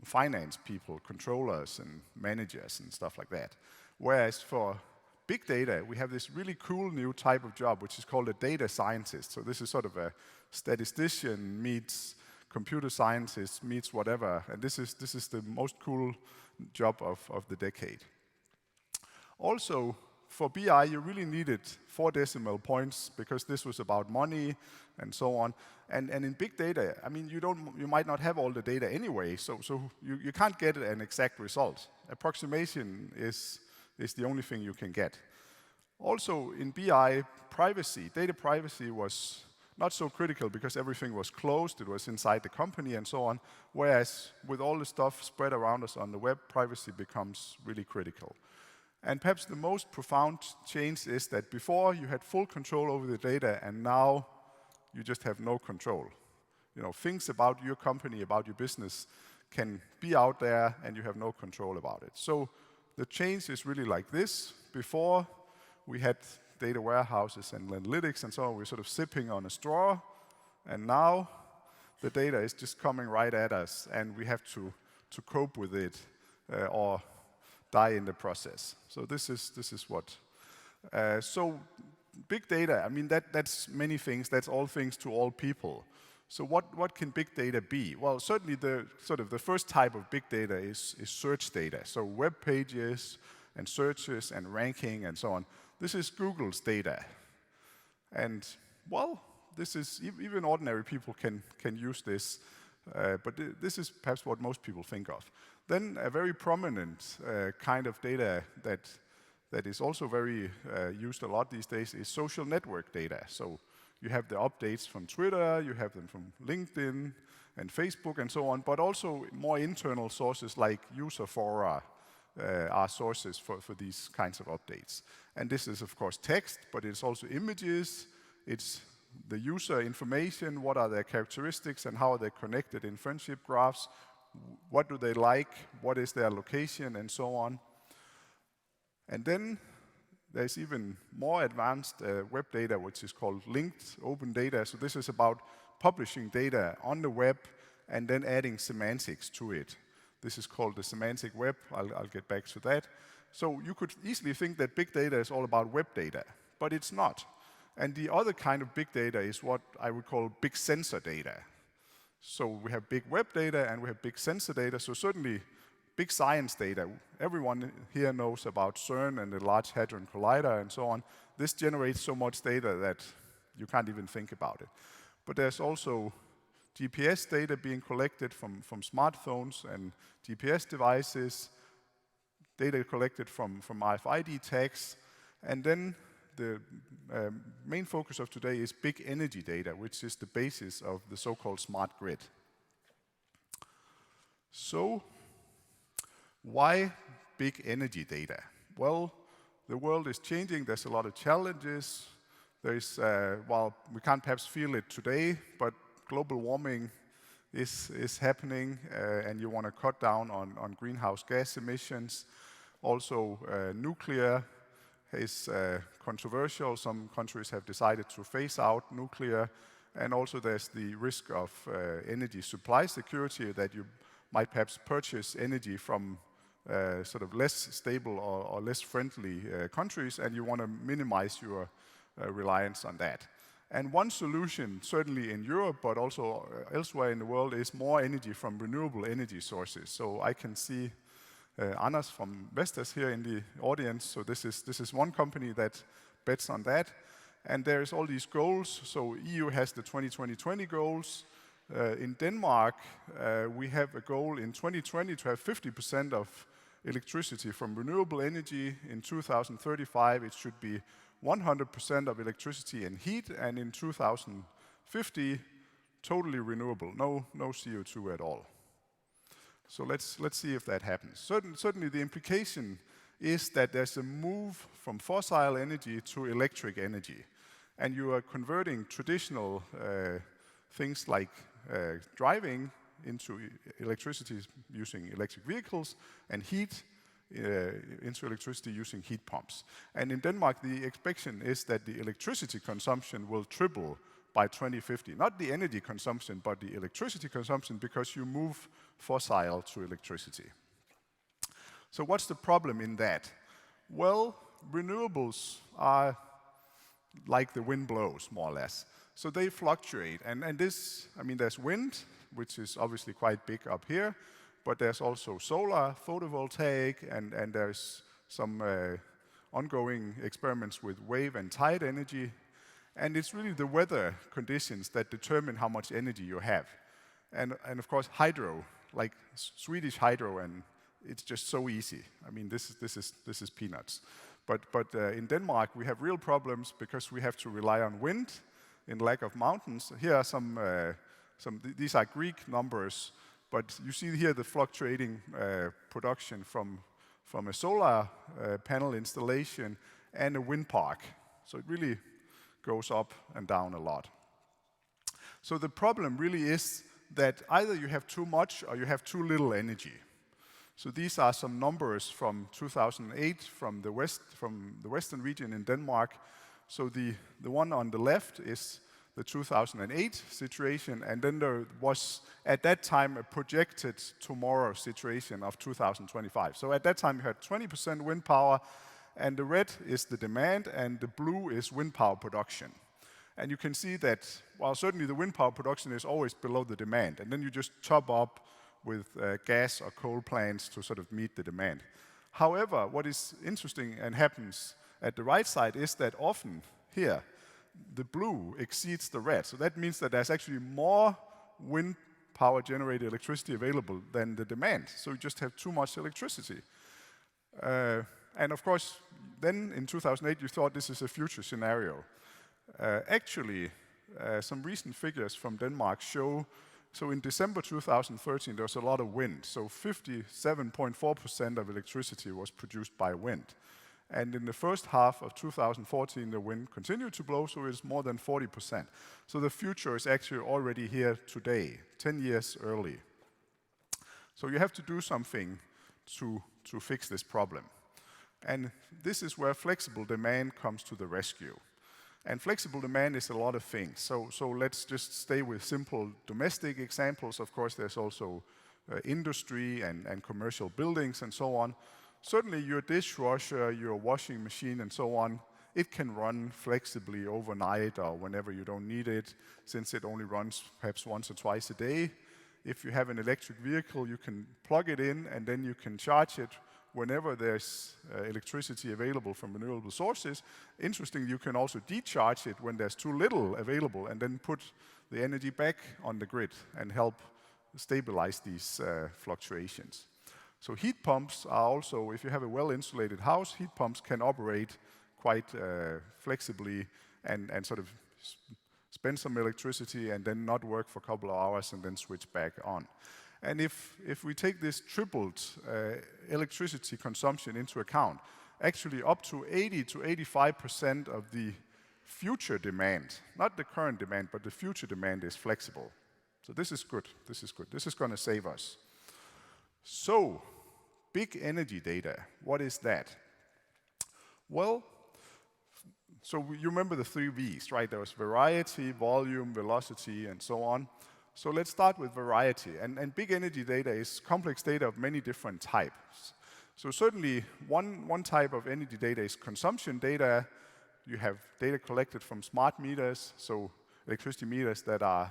finance people, controllers and managers and stuff like that. Whereas for big data, we have this really cool new type of job, which is called a data scientist. So this is sort of a statistician meets computer scientist meets whatever, and this is the most cool job of the decade. Also, for BI, you really needed 4 decimal points because this was about money and so on. And in big data, I mean, you might not have all the data anyway, so you can't get an exact result. Approximation is the only thing you can get. Also, in BI, data privacy was not so critical because everything was closed, it was inside the company and so on, whereas with all the stuff spread around us on the web, privacy becomes really critical. And perhaps the most profound change is that before you had full control over the data, and now you just have no control. Things about your company, about your business can be out there and you have no control about it. So the change is really like this. Before we had data warehouses and analytics and so on, we're sort of sipping on a straw, and now the data is just coming right at us and we have to cope with it or die in the process. So this is what. So big data, I mean, that's many things. That's all things to all people. So what can big data be? Well, certainly the first type of big data is search data. So web pages and searches and ranking and so on. This is Google's data. And well, this is even ordinary people can use this, but this is perhaps what most people think of. Then a very prominent kind of data that is also very used a lot these days is social network data. So you have the updates from Twitter, you have them from LinkedIn and Facebook and so on, but also more internal sources like user fora are sources for these kinds of updates. And this is, of course, text, but it's also images, it's the user information, what are their characteristics and how are they connected in friendship graphs, what do they like, what is their location, and so on. And then there's even more advanced web data, which is called linked open data. So this is about publishing data on the web and then adding semantics to it. This is called the semantic web. I'll get back to that. So you could easily think that big data is all about web data, but it's not. And the other kind of big data is what I would call big sensor data. So we have big web data and we have big sensor data. So certainly big science data. Everyone here knows about CERN and the Large Hadron Collider and so on. This generates so much data that you can't even think about it. But there's also GPS data being collected from smartphones and GPS devices, data collected from RFID tags, and then the main focus of today is big energy data, which is the basis of the so-called smart grid. So, why big energy data? Well, the world is changing, there's a lot of challenges. Well, we can't perhaps feel it today, but global warming is happening, and you want to cut down on greenhouse gas emissions. Also, nuclear is controversial. Some countries have decided to phase out nuclear, and also there's the risk of energy supply security, that you might perhaps purchase energy from sort of less stable or less friendly countries, and you want to minimize your reliance on that. And one solution, certainly in Europe, but also elsewhere in the world, is more energy from renewable energy sources. So I can see Anders from Vestas here in the audience. So this is one company that bets on that. And there's all these goals. So EU has the 2020 goals. In Denmark, we have a goal in 2020 to have 50% of electricity from renewable energy. In 2035, it should be 100% of electricity and heat, and in 2050, totally renewable, no CO2 at all. So let's see if that happens. Certainly the implication is that there's a move from fossil energy to electric energy, and you are converting traditional things like driving into electricity using electric vehicles, and heat into electricity using heat pumps. And in Denmark, the expectation is that the electricity consumption will triple by 2050. Not the energy consumption, but the electricity consumption, because you move fossil to electricity. So what's the problem in that? Well, renewables are like the wind blows, more or less. So they fluctuate. And this, I mean, there's wind, which is obviously quite big up here, but there's also solar, photovoltaic, and there's some ongoing experiments with wave and tide energy. And it's really the weather conditions that determine how much energy you have. And of course, hydro, like Swedish hydro, and it's just so easy. I mean, this is peanuts. But in Denmark, we have real problems because we have to rely on wind in lack of mountains. Here are these are Greek numbers. But you see here the fluctuating production from a solar panel installation and a wind park. So it really goes up and down a lot. So the problem really is that either you have too much or you have too little energy. So these are some numbers from 2008 from the western region in Denmark. So the one on the left is the 2008 situation, and then there was, at that time, a projected tomorrow situation of 2025. So at that time, you had 20% wind power, and the red is the demand, and the blue is wind power production. And you can see that, while certainly the wind power production is always below the demand, and then you just top up with gas or coal plants to sort of meet the demand. However, what is interesting and happens at the right side is that often here, the blue exceeds the red. So that means that there's actually more wind power generated electricity available than the demand. So you just have too much electricity. And of course, then in 2008, you thought this is a future scenario. Actually, some recent figures from Denmark show So in December 2013, there was a lot of wind. So 57.4% of electricity was produced by wind. And in the first half of 2014, the wind continued to blow, so it's more than 40%. So the future is actually already here today, 10 years early. So you have to do something to fix this problem. And this is where flexible demand comes to the rescue. And flexible demand is a lot of things. So let's just stay with simple domestic examples. Of course, there's also industry and commercial buildings and so on. Certainly your dishwasher, your washing machine and so on, it can run flexibly overnight or whenever you don't need it, since it only runs perhaps once or twice a day. If you have an electric vehicle, you can plug it in and then you can charge it whenever there's electricity available from renewable sources. Interestingly, you can also decharge it when there's too little available and then put the energy back on the grid and help stabilize these fluctuations. So heat pumps are also, if you have a well-insulated house, heat pumps can operate quite flexibly and sort of spend some electricity and then not work for a couple of hours and then switch back on. And if we take this tripled electricity consumption into account, actually up to 80 to 85% of the future demand, not the current demand, but the future demand is flexible. So this is good, this is good. This is going to save us. So, big energy data, what is that? Well, so you remember the 3 V's, right? There was variety, volume, velocity, and so on. So let's start with variety. And big energy data is complex data of many different types. So certainly one type of energy data is consumption data. You have data collected from smart meters, so electricity meters that are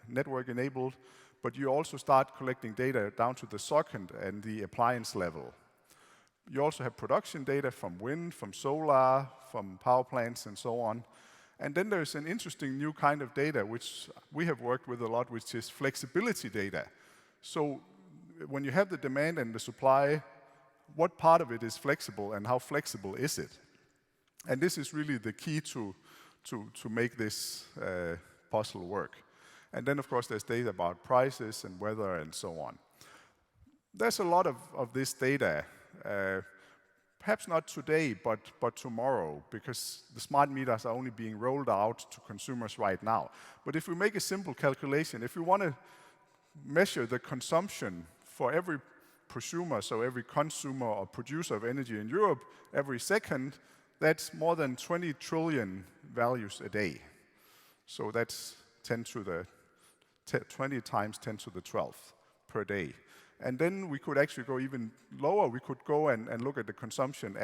network enabled. But you also start collecting data down to the socket and the appliance level. You also have production data from wind, from solar, from power plants, and so on. And then there's an interesting new kind of data, which we have worked with a lot, which is flexibility data. So when you have the demand and the supply, what part of it is flexible and how flexible is it? And this is really the key to make this puzzle work. And then, of course, there's data about prices and weather and so on. There's a lot of this data, perhaps not today, but tomorrow, because the smart meters are only being rolled out to consumers right now. But if we make a simple calculation, if we want to measure the consumption for every prosumer, so every consumer or producer of energy in Europe, every second, that's more than 20 trillion values a day. So that's 20 times 10 to the 12th per day. And then we could actually go even lower. We could go and look at the consumption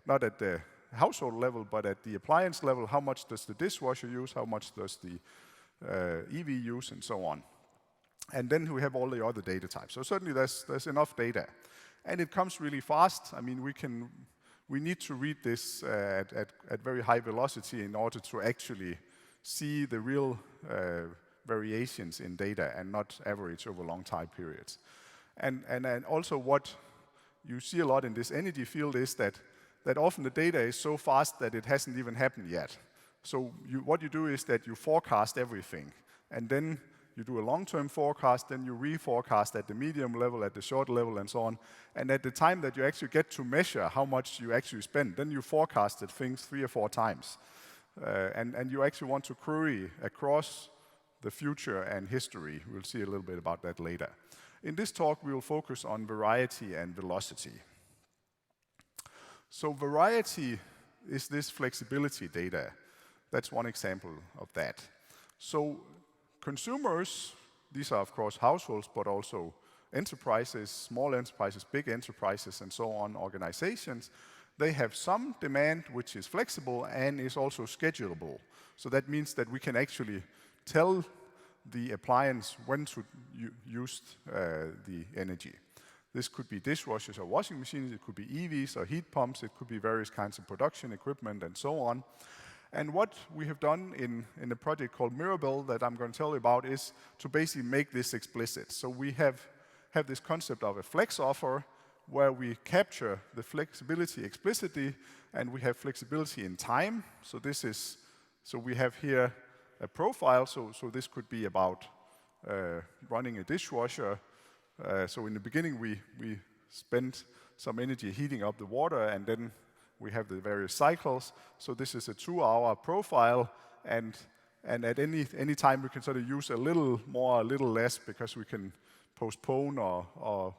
not at the household level, but at the appliance level. How much does the dishwasher use? How much does the EV use? And so on. And then we have all the other data types. So certainly there's enough data. And it comes really fast. I mean, we need to read this at very high velocity in order to actually see the real variations in data and not average over long time periods. And also what you see a lot in this energy field is that often the data is so fast that it hasn't even happened yet. So what you do is that you forecast everything. And then you do a long-term forecast, then you reforecast at the medium level, at the short level, and so on. And at the time that you actually get to measure how much you actually spend, then you forecasted things 3 or 4 times. And you actually want to query across the future and history. We'll see a little bit about that later. In this talk, we will focus on variety and velocity. So variety is this flexibility data. That's one example of that. So consumers, these are of course households, but also enterprises, small enterprises, big enterprises, and so on, organizations, they have some demand which is flexible and is also schedulable. So that means that we can actually tell the appliance when to use the energy. This could be dishwashers or washing machines, it could be EVs or heat pumps, it could be various kinds of production equipment and so on. And what we have done in a project called Mirabel that I'm going to tell you about is to basically make this explicit. So we have this concept of a flex offer where we capture the flexibility explicitly and we have flexibility in time. So we have here a profile, so this could be about running a dishwasher. So in the beginning, we spend some energy heating up the water, and then we have the various cycles. So this is a 2-hour profile, and at any time we can sort of use a little more, a little less, because we can postpone or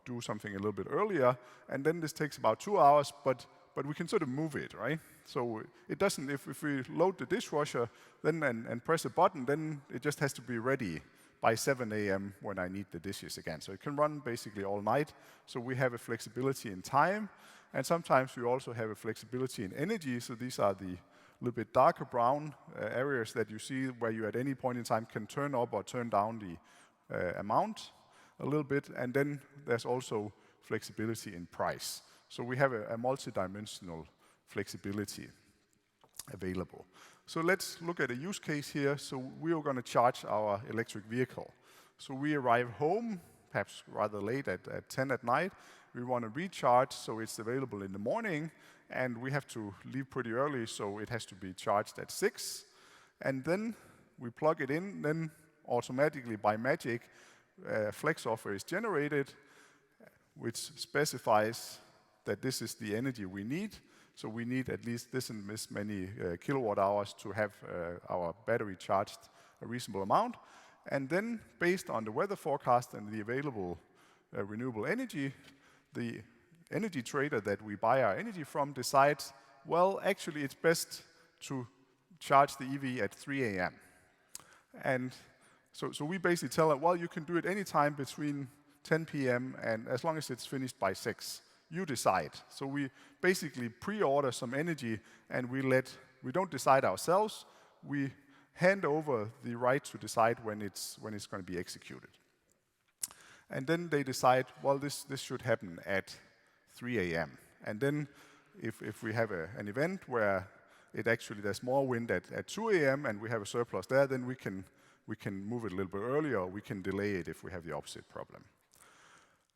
do something a little bit earlier. And then this takes about 2 hours, but we can sort of move it, right? So it doesn't, if we load the dishwasher then and press a button, then it just has to be ready by 7 a.m. when I need the dishes again. So it can run basically all night. So we have a flexibility in time, and sometimes we also have a flexibility in energy. So these are the little bit darker brown areas that you see where you at any point in time can turn up or turn down the amount a little bit. And then there's also flexibility in price. So we have a multi-dimensional flexibility available. So let's look at a use case here. So we are going to charge our electric vehicle. So we arrive home, perhaps rather late at 10 at night. We want to recharge, so it's available in the morning, and we have to leave pretty early, so it has to be charged at 6. And then we plug it in, then automatically by magic, a flex offer is generated, which specifies that this is the energy we need. So we need at least this and this many kilowatt hours to have our battery charged a reasonable amount. And then, based on the weather forecast and the available renewable energy, the energy trader that we buy our energy from decides, well, actually it's best to charge the EV at 3 a.m. And so we basically tell it, well, you can do it anytime between 10 p.m. and as long as it's finished by 6. You decide. So we basically pre-order some energy, and we don't decide ourselves. We hand over the right to decide when it's going to be executed. And then they decide, well, this should happen at 3 a.m. And then if we have an event where there's more wind at 2 a.m. and we have a surplus there, then we can move it a little bit earlier, or we can delay it if we have the opposite problem.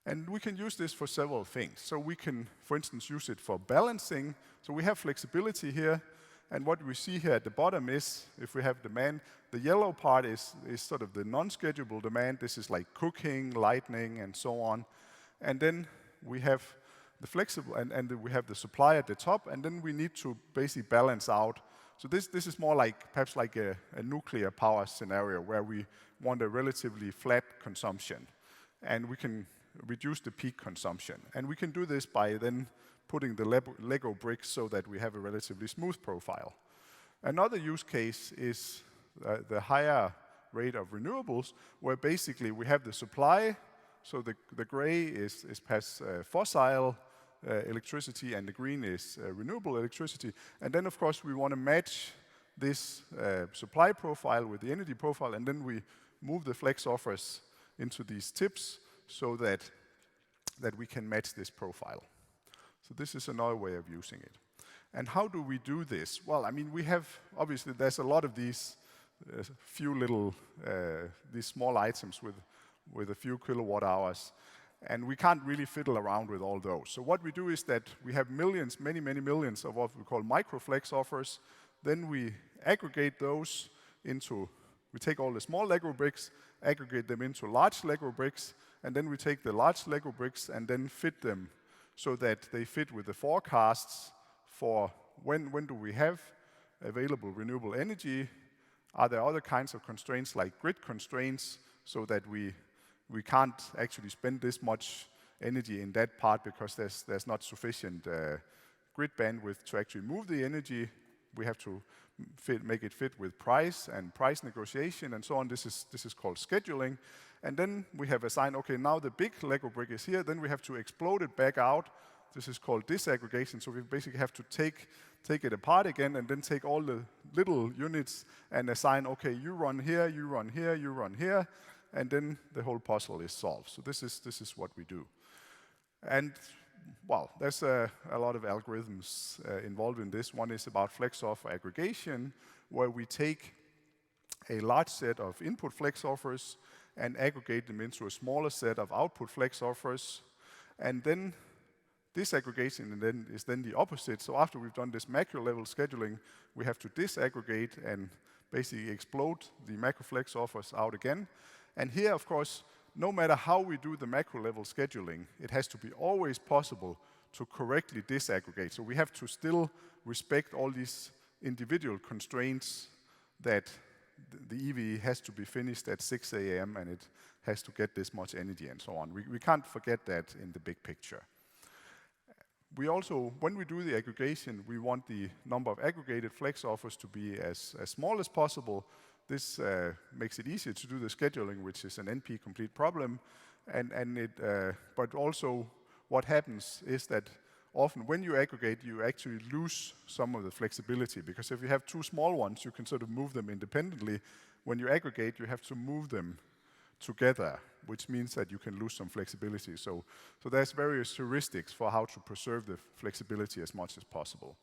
And we can use this for several things. So we can, for instance, use it for balancing. So we have flexibility here. And what we see here at the bottom is, if we have demand, the yellow part is sort of the non-schedulable demand. This is like cooking, lighting, and so on. And then we have the flexible, and we have the supply at the top. And then we need to basically balance out. So this is more like, perhaps like a nuclear power scenario where we want a relatively flat consumption. And we can reduce the peak consumption. And we can do this by then putting the Lego bricks so that we have a relatively smooth profile. Another use case is the higher rate of renewables, where basically we have the supply. So the gray is past fossil electricity, and the green is renewable electricity. And then, of course, we want to match this supply profile with the energy profile, and then we move the flex offers into these tips so that we can match this profile. So this is another way of using it. And how do we do this? Well, I mean, we have, obviously, there's a lot of these few little, these small items with a few kilowatt hours, and we can't really fiddle around with all those. So what we do is that we have millions, many millions of what we call microflex offers. Then we aggregate those into, we take all the small Lego bricks, aggregate them into large Lego bricks, and then we take the large Lego bricks and then fit them so that they fit with the forecasts for when do we have available renewable energy. Are there other kinds of constraints like grid constraints so that we can't actually spend this much energy in that part because there's not sufficient grid bandwidth to actually move the energy. We have to make it fit with price and price negotiation and so on. This is called scheduling. And then we have assigned, okay, now the big Lego brick is here, then we have to explode it back out. This is called disaggregation. So we basically have to take it apart again and then take all the little units and assign, okay, you run here, you run here, you run here, and then the whole puzzle is solved. So this is what we do. And well, there's a lot of algorithms involved in this. One is about flex offer aggregation, where we take a large set of input flex offers and aggregate them into a smaller set of output flex offers. And then disaggregation is then the opposite. So after we've done this macro level scheduling, we have to disaggregate and basically explode the macro flex offers out again. And here, of course, no matter how we do the macro level scheduling, it has to be always possible to correctly disaggregate. So we have to still respect all these individual constraints that the EVE has to be finished at 6 a.m. and it has to get this much energy and so on. We can't forget that in the big picture. We also, when we do the aggregation, we want the number of aggregated flex offers to be as small as possible. This makes it easier to do the scheduling, which is an NP-complete problem. But also what happens is that often when you aggregate, you actually lose some of the flexibility, because if you have two small ones, you can sort of move them independently. When you aggregate, you have to move them together, which means that you can lose some flexibility. So there's various heuristics for how to preserve the flexibility as much as possible.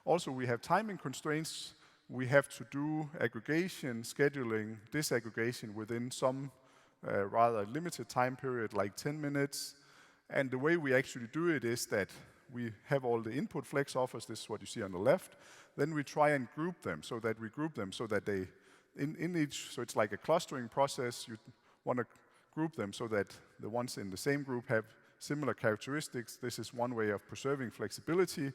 Also, we have timing constraints. We have to do aggregation, scheduling, disaggregation within some rather limited time period, like 10 minutes. And the way we actually do it is that we have all the input flex offers. This is what you see on the left. Then we try and group them so that they, in each, so it's like a clustering process. You want to group them so that the ones in the same group have similar characteristics. This is one way of preserving flexibility.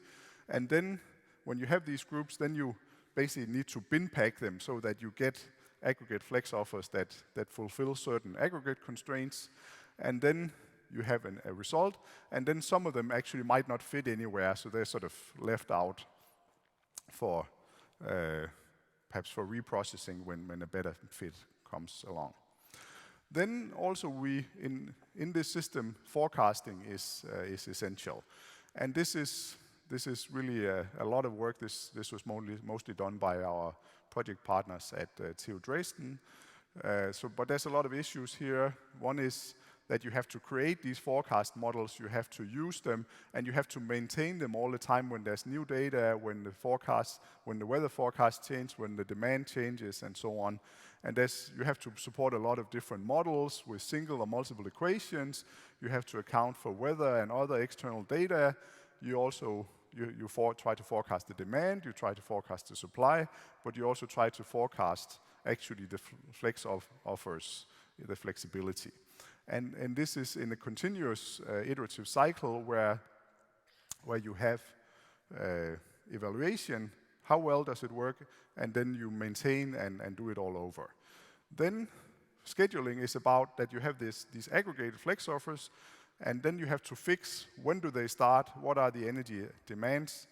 And then when you have these groups, then you basically need to bin pack them so that you get aggregate flex offers that fulfill certain aggregate constraints. And then you have a result, and then some of them actually might not fit anywhere, so they're sort of left out for perhaps for reprocessing when a better fit comes along. Then also in this system, forecasting is essential, and this is really a lot of work. This was mostly done by our project partners at TU Dresden. But there's a lot of issues here. One is that you have to create these forecast models, you have to use them, and you have to maintain them all the time when there's new data, when the weather forecast changes, when the demand changes, and so on. And you have to support a lot of different models with single or multiple equations. You have to account for weather and other external data. You also try to forecast the demand, you try to forecast the supply, but you also try to forecast actually the flex offers, the flexibility. And this is in a continuous iterative cycle where you have evaluation, how well does it work, and then you maintain and do it all over. Then scheduling is about that you have these aggregated flex offers, and then you have to fix when do they start, what are the energy demands,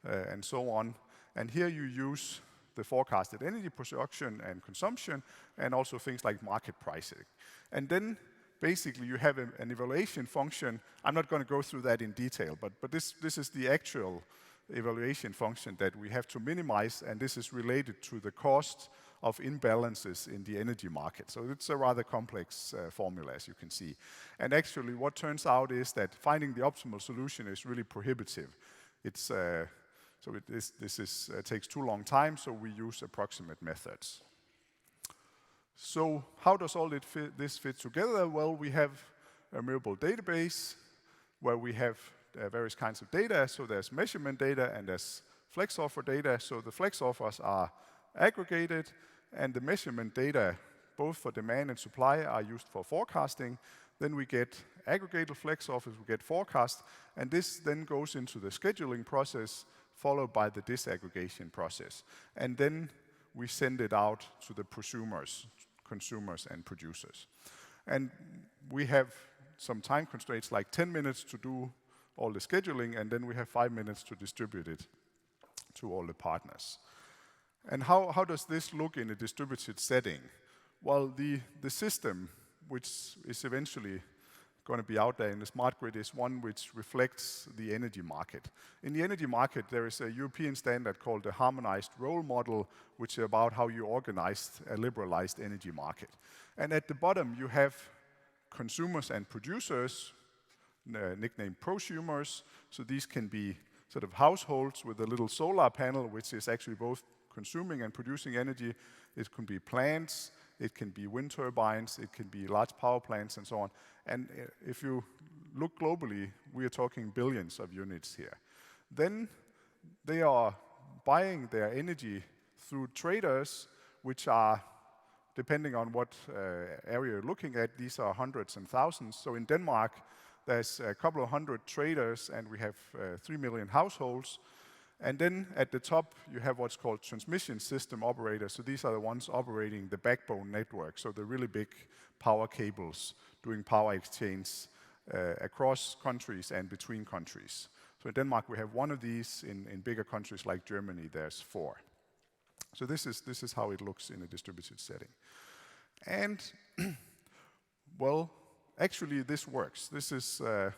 and so on. And here you use the forecasted energy production and consumption, and also things like market pricing. And then basically you have an evaluation function. I'm not going to go through that in detail, but this is the actual evaluation function that we have to minimize, and this is related to the cost of imbalances in the energy market. So it's a rather complex formula, as you can see. And actually what turns out is that finding the optimal solution is really prohibitive. This takes too long time, so we use approximate methods. So how does all this fit together? Well, we have a Mirable database where we have various kinds of data. So there's measurement data and there's flex offer data. So the flex offers are aggregated, and the measurement data, both for demand and supply, are used for forecasting. Then we get aggregated flex offers, we get forecast, and this then goes into the scheduling process, followed by the disaggregation process. And then we send it out to the prosumers, consumers and producers. And we have some time constraints, like 10 minutes to do all the scheduling, and then we have 5 minutes to distribute it to all the partners. And how does this look in a distributed setting? Well, the system, which is eventually going to be out there in the smart grid, is one which reflects the energy market. In the energy market, there is a European standard called the harmonized role model, which is about how you organize a liberalized energy market. And at the bottom, you have consumers and producers, nicknamed prosumers. So these can be sort of households with a little solar panel, which is actually both consuming and producing energy. It can be plants, it can be wind turbines, it can be large power plants, and so on. And if you look globally, we are talking billions of units here. Then they are buying their energy through traders, which are, depending on what area you're looking at, these are hundreds and thousands. So in Denmark, there's a couple of hundred traders, and we have 3 million households. And then at the top, you have what's called transmission system operators. So these are the ones operating the backbone network, so the really big power cables doing power exchange across countries and between countries. So in Denmark, we have one of these. In bigger countries like Germany, there's 4. So this is how it looks in a distributed setting. And, well, actually this works. This is, I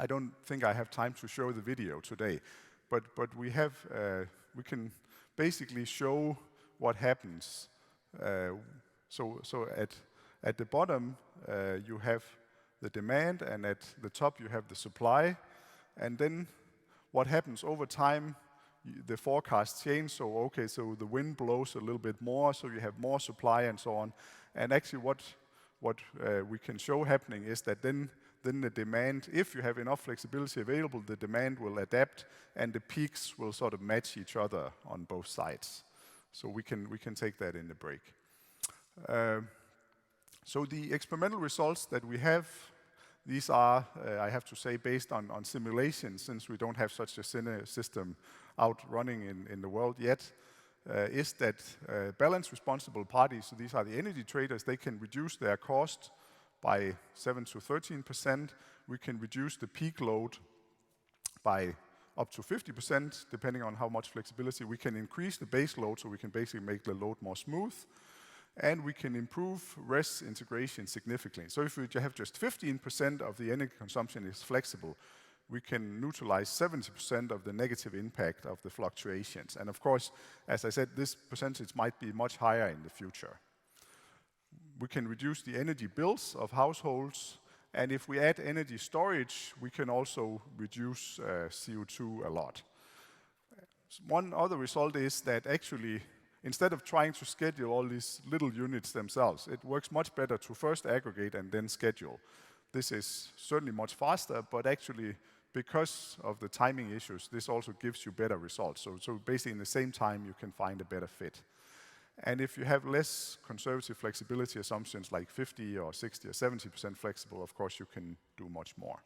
don't think I have time to show the video today, but we can basically show what happens. So at the bottom you have the demand, and at the top you have the supply, and then what happens over time, the forecast change. So the wind blows a little bit more, so you have more supply and so on. And actually what we can show happening is that then the demand, if you have enough flexibility available, the demand will adapt, and the peaks will sort of match each other on both sides. So we can take that in the break. So the experimental results that we have, these are, I have to say, based on simulations, since we don't have such a system out running in the world yet, is that balance responsible parties, so these are the energy traders, they can reduce their cost by 7 to 13%. We can reduce the peak load by up to 50%, depending on how much flexibility. We can increase the base load, so we can basically make the load more smooth. And we can improve REST integration significantly. So if we have just 15% of the energy consumption is flexible, we can neutralize 70% of the negative impact of the fluctuations. And of course, as I said, this percentage might be much higher in the future. We can reduce the energy bills of households, and if we add energy storage, we can also reduce CO2 a lot. One other result is that actually, instead of trying to schedule all these little units themselves, it works much better to first aggregate and then schedule. This is certainly much faster, but actually, because of the timing issues, this also gives you better results. So basically in the same time, you can find a better fit. And if you have less conservative flexibility assumptions, like 50 or 60 or 70% flexible, of course you can do much more.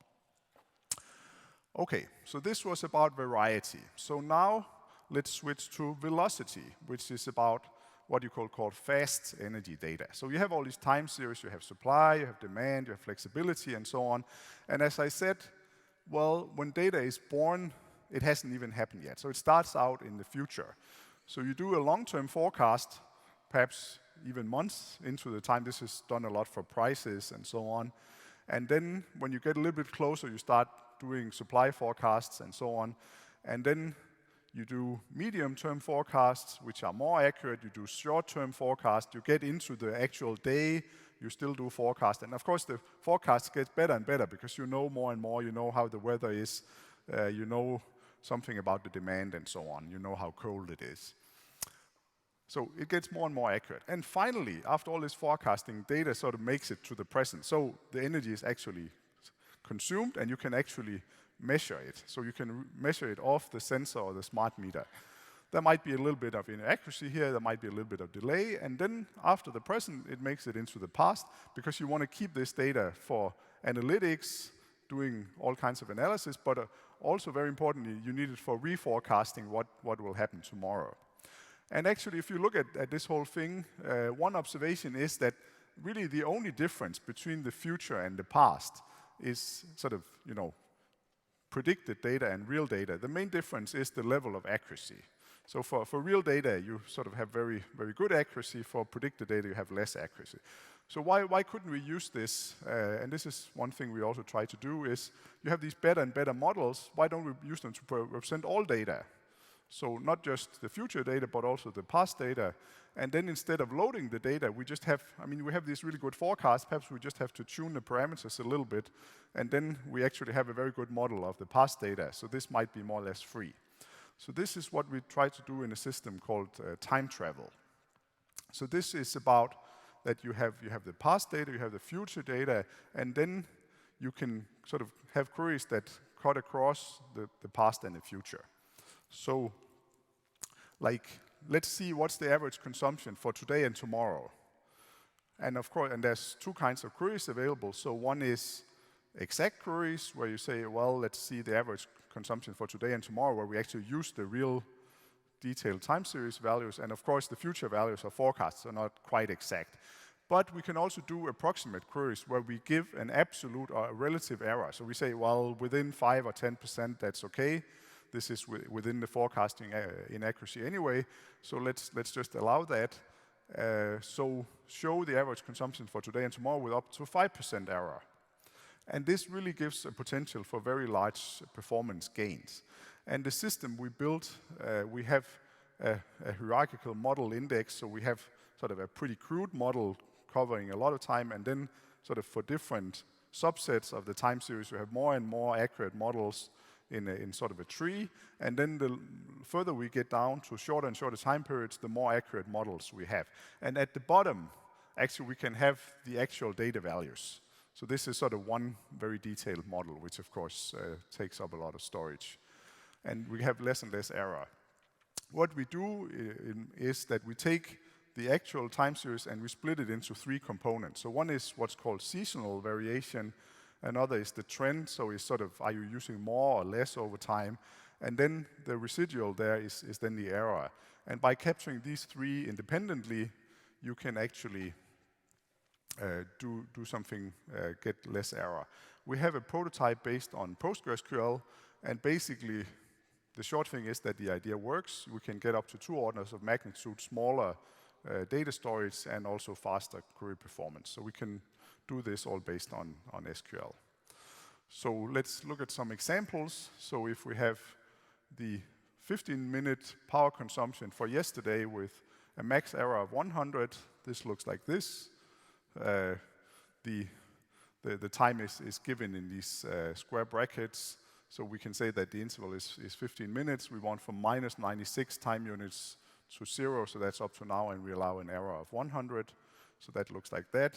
Okay, so this was about variety. So now let's switch to velocity, which is about what you call fast energy data. So you have all these time series, you have supply, you have demand, you have flexibility, and so on. And as I said, well, when data is born, it hasn't even happened yet. So it starts out in the future. So you do a long-term forecast, perhaps even months into the time. This is done a lot for prices and so on. And then when you get a little bit closer, you start doing supply forecasts and so on. And then you do medium-term forecasts, which are more accurate. You do short-term forecasts. You get into the actual day. You still do forecast. And of course, the forecast gets better and better because you know more and more. You know how the weather is. You know something about the demand and so on. You know how cold it is. So it gets more and more accurate. And finally, after all this forecasting, data sort of makes it to the present. So the energy is actually consumed, and you can actually measure it. So you can measure it off the sensor or the smart meter. There might be a little bit of inaccuracy here. There might be a little bit of delay. And then after the present, it makes it into the past because you want to keep this data for analytics, doing all kinds of analysis, but also very importantly, you need it for reforecasting what will happen tomorrow. And actually, if you look at this whole thing, one observation is that really the only difference between the future and the past is sort of, predicted data and real data. The main difference is the level of accuracy. So for real data, you sort of have very, very good accuracy. For predicted data, you have less accuracy. So why couldn't we use this? And this is one thing we also try to do is, you have these better and better models. Why don't we use them to represent all data? So not just the future data, but also the past data. And then instead of loading the data, we just have, we have these really good forecasts. Perhaps we just have to tune the parameters a little bit. And then we actually have a very good model of the past data. So this might be more or less free. So this is what we try to do in a system called time travel. So this is about that you have the past data, you have the future data, and then you can sort of have queries that cut across the past and the future. So, like let's see what's the average consumption for today and tomorrow. And of course, and there's two kinds of queries available. So one is exact queries, where you say, well, let's see the average consumption for today and tomorrow, where we actually use the real detailed time series values. And of course, the future values or forecasts are not quite exact. But we can also do approximate queries where we give an absolute or a relative error. So we say, well, within 5 or 10%, that's okay. This is within the forecasting inaccuracy anyway. So let's just allow that. So show the average consumption for today and tomorrow with up to 5% error. And this really gives a potential for very large performance gains. And the system we built, we have a hierarchical model index. So we have sort of a pretty crude model covering a lot of time, and then sort of for different subsets of the time series, we have more and more accurate models in sort of a tree. And then the further we get down to shorter and shorter time periods, the more accurate models we have. And at the bottom, actually, we can have the actual data values. So this is sort of one very detailed model, which of course takes up a lot of storage. And we have less and less error. What we do is that we take the actual time series and we split it into 3 components. So one is what's called seasonal variation, another is the trend, so it's sort of, are you using more or less over time? And then the residual there is then the error. And by capturing these 3 independently, you can actually do something, get less error. We have a prototype based on PostgreSQL, and basically the short thing is that the idea works. We can get up to 2 orders of magnitude smaller data storage and also faster query performance. So we can do this all based on SQL. So let's look at some examples. So if we have the 15-minute power consumption for yesterday with a max error of 100, this looks like this. The time is given in these square brackets. So we can say that the interval is 15 minutes. We want from minus 96 time units to 0, so that's up to now, and we allow an error of 100. So that looks like that.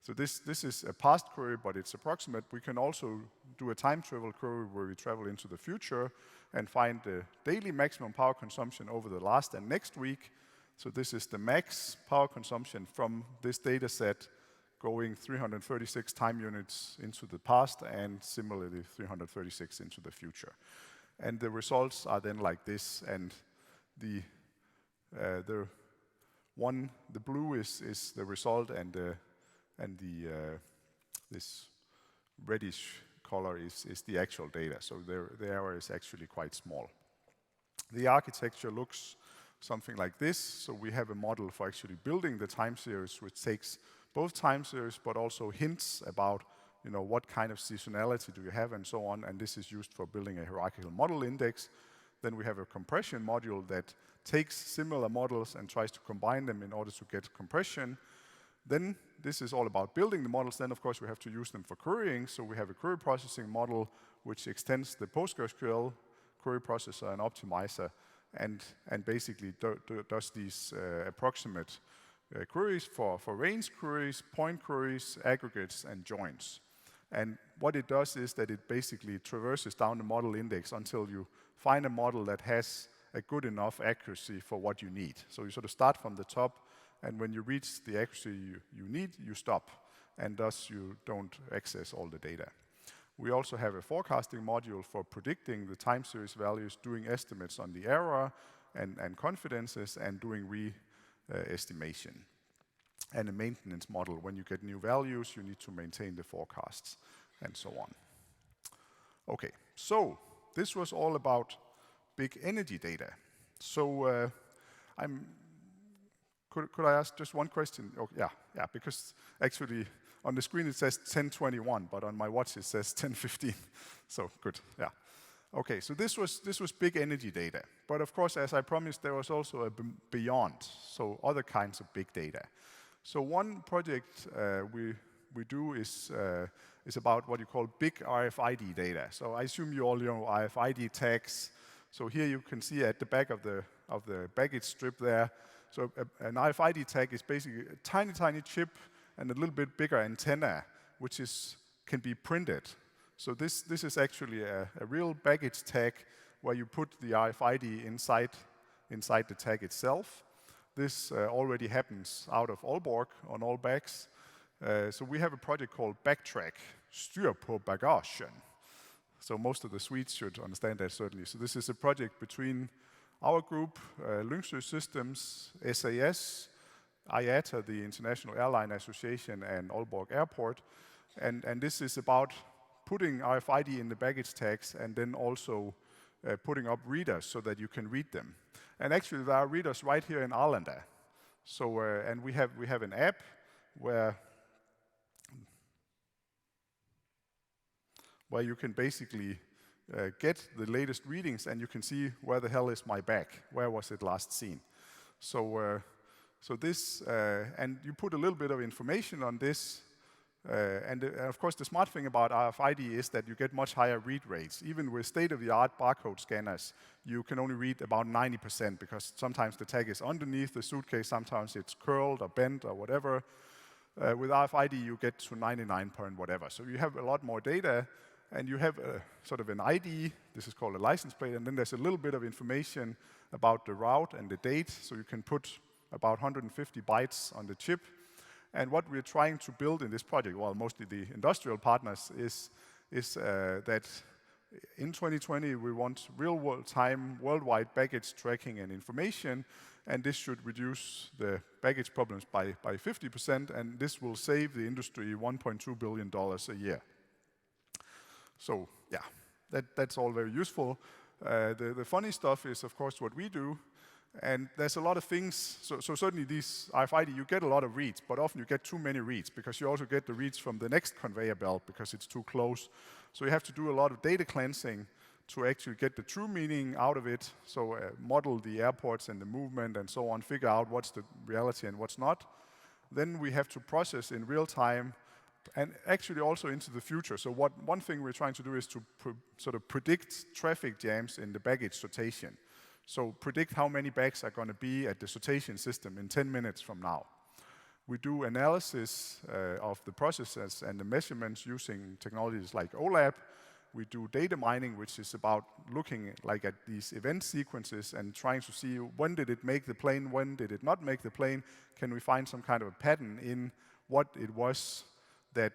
So this is a past query, but it's approximate. We can also do a time travel query where we travel into the future and find the daily maximum power consumption over the last and next week. So this is the max power consumption from this data set going 336 time units into the past and similarly 336 into the future. And the results are then like this, and the blue is the result, and this reddish color is the actual data. So the error is actually quite small. The architecture looks something like this. So we have a model for actually building the time series, which takes both time series but also hints about what kind of seasonality do you have and so on. And this is used for building a hierarchical model index. Then we have a compression module that takes similar models and tries to combine them in order to get compression. Then this is all about building the models. Then, of course, we have to use them for querying. So we have a query processing model which extends the PostgreSQL query processor and optimizer and basically does these approximate queries for range queries, point queries, aggregates, and joins. And what it does is that it basically traverses down the model index until you find a model that has a good enough accuracy for what you need. So you sort of start from the top, and when you reach the accuracy you need, you stop, and thus you don't access all the data. We also have a forecasting module for predicting the time series values, doing estimates on the error and confidences, and doing re-estimation. And a maintenance model. When you get new values, you need to maintain the forecasts, and so on. Okay, so this was all about big energy data. So could I ask just one question? Oh, yeah, because actually on the screen it says 10:21, but on my watch it says 10:15. So good, yeah. Okay, so this was big energy data. But of course, as I promised, there was also a beyond, so other kinds of big data. So one project we do is about what you call big RFID data. So I assume you all know RFID tags. So here you can see at the back of the baggage strip there. So an RFID tag is basically a tiny, tiny chip and a little bit bigger antenna, which can be printed. So this is actually a real baggage tag where you put the RFID inside inside the tag itself. This already happens out of Aalborg on all bags. So we have a project called Backtrack, styr på bagagen. So most of the Swedes should understand that certainly. So this is a project between our group, Lyngsø Systems, SAS, IATA, the International Airline Association, and Aalborg Airport. And this is about putting RFID in the baggage tags and then also putting up readers so that you can read them. And actually there are readers right here in Arlanda. So, and we have an app where you can basically get the latest readings and you can see where the hell is my bag, where was it last seen. So, this, and you put a little bit of information on this, and of course the smart thing about RFID is that you get much higher read rates. Even with state-of-the-art barcode scanners, you can only read about 90% because sometimes the tag is underneath the suitcase, sometimes it's curled or bent or whatever. With RFID you get to 99 point whatever. So you have a lot more data, and you have sort of an ID, this is called a license plate, and then there's a little bit of information about the route and the date, so you can put about 150 bytes on the chip. And what we're trying to build in this project, well, mostly the industrial partners, is that in 2020 we want real-world time, worldwide baggage tracking and information, and this should reduce the baggage problems by 50%, and this will save the industry $1.2 billion a year. So, yeah, that's all very useful. The funny stuff is, of course, what we do. And there's a lot of things, so certainly these RFID, you get a lot of reads, but often you get too many reads because you also get the reads from the next conveyor belt because it's too close. So you have to do a lot of data cleansing to actually get the true meaning out of it. So model the airports and the movement and so on, figure out what's the reality and what's not. Then we have to process in real time and actually also into the future. So one thing we're trying to do is to sort of predict traffic jams in the baggage sortation. So predict how many bags are going to be at the sortation system in 10 minutes from now. We do analysis of the processes and the measurements using technologies like OLAP. We do data mining, which is about looking like at these event sequences and trying to see when did it make the plane, when did it not make the plane. Can we find some kind of a pattern in what it was that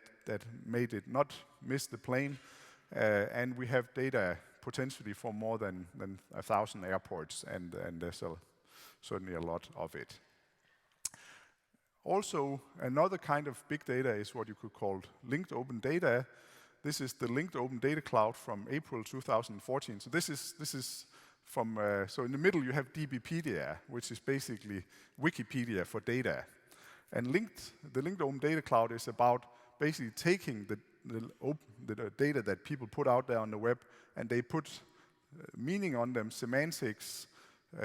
made it not miss the plane? And we have data potentially for more than 1,000 airports, and there's certainly a lot of it. Also, another kind of big data is what you could call linked open data. This is the linked open data cloud from April 2014. So this is from, so in the middle you have DBpedia, which is basically Wikipedia for data. And the linked open data cloud is about basically taking the data that people put out there on the web, and they put meaning on them, semantics,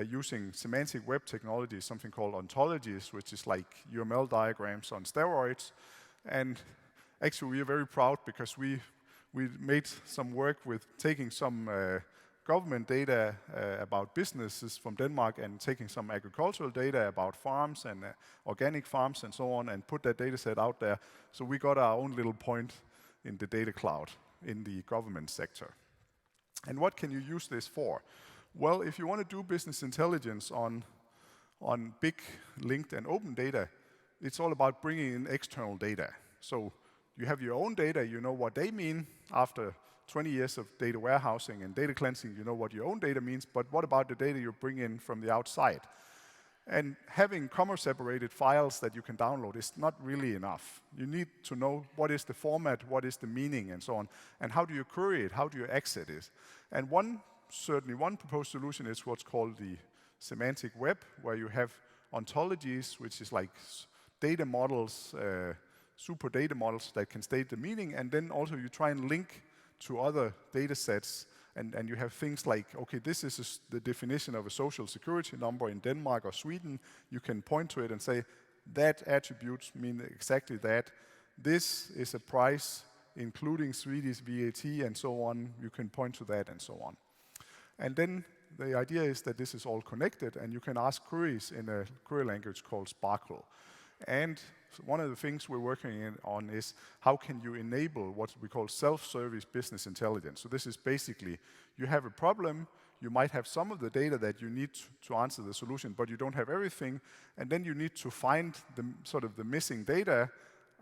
using semantic web technology, something called ontologies, which is like UML diagrams on steroids. And actually we are very proud because we made some work with taking some government data about businesses from Denmark and taking some agricultural data about farms and organic farms and so on, and put that data set out there. So we got our own little point in the data cloud in the government sector. And what can you use this for? Well, if you want to do business intelligence on big linked and open data, it's all about bringing in external data. So you have your own data, you know what they mean. After 20 years of data warehousing and data cleansing, you know what your own data means, but what about the data you bring in from the outside? And having comma-separated files that you can download is not really enough. You need to know what is the format, what is the meaning, and so on, and how do you query it, how do you access it. And certainly one proposed solution is what's called the semantic web, where you have ontologies, which is like data models, super data models that can state the meaning, and then also you try and link to other data sets. And you have things like, okay, this is the definition of a social security number in Denmark or Sweden. You can point to it and say, that attributes mean exactly that. This is a price including Swedish VAT and so on. You can point to that and so on. And then the idea is that this is all connected, and you can ask queries in a query language called Sparkle. And one of the things we're working on is how can you enable what we call self-service business intelligence. So this is basically, you have a problem, you might have some of the data that you need to answer the solution, but you don't have everything, and then you need to find the sort of the missing data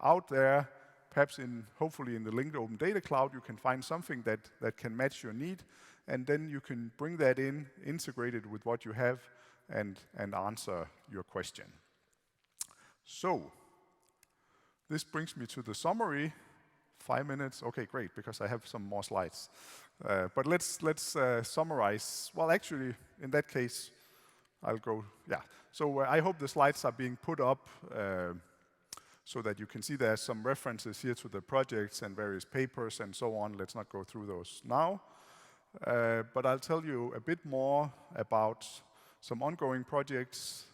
out there. Perhaps hopefully in the linked open data cloud, you can find something that can match your need, and then you can bring that in, integrate it with what you have, and answer your question. So, this brings me to the summary. 5 minutes, okay, great, because I have some more slides. But let's summarize. Well, actually, in that case, I'll go, yeah. So I hope the slides are being put up so that you can see there's some references here to the projects and various papers and so on. Let's not go through those now. But I'll tell you a bit more about some ongoing projects.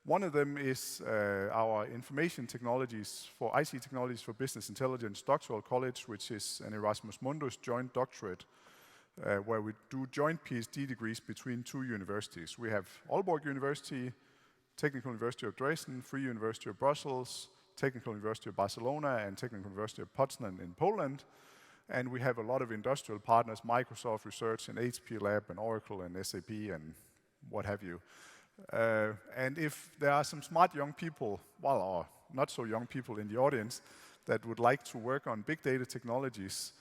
One of them is our Information Technologies for IC Technologies for Business Intelligence Doctoral College, which is an Erasmus Mundus joint doctorate, where we do joint PhD degrees between 2 universities. We have Aalborg University, Technical University of Dresden, Free University of Brussels, Technical University of Barcelona, and Technical University of Poznan in Poland. And we have a lot of industrial partners, Microsoft Research and HP Lab and Oracle and SAP and what have you. And if there are some smart young people, well, or not so young people in the audience that would like to work on big data technologies,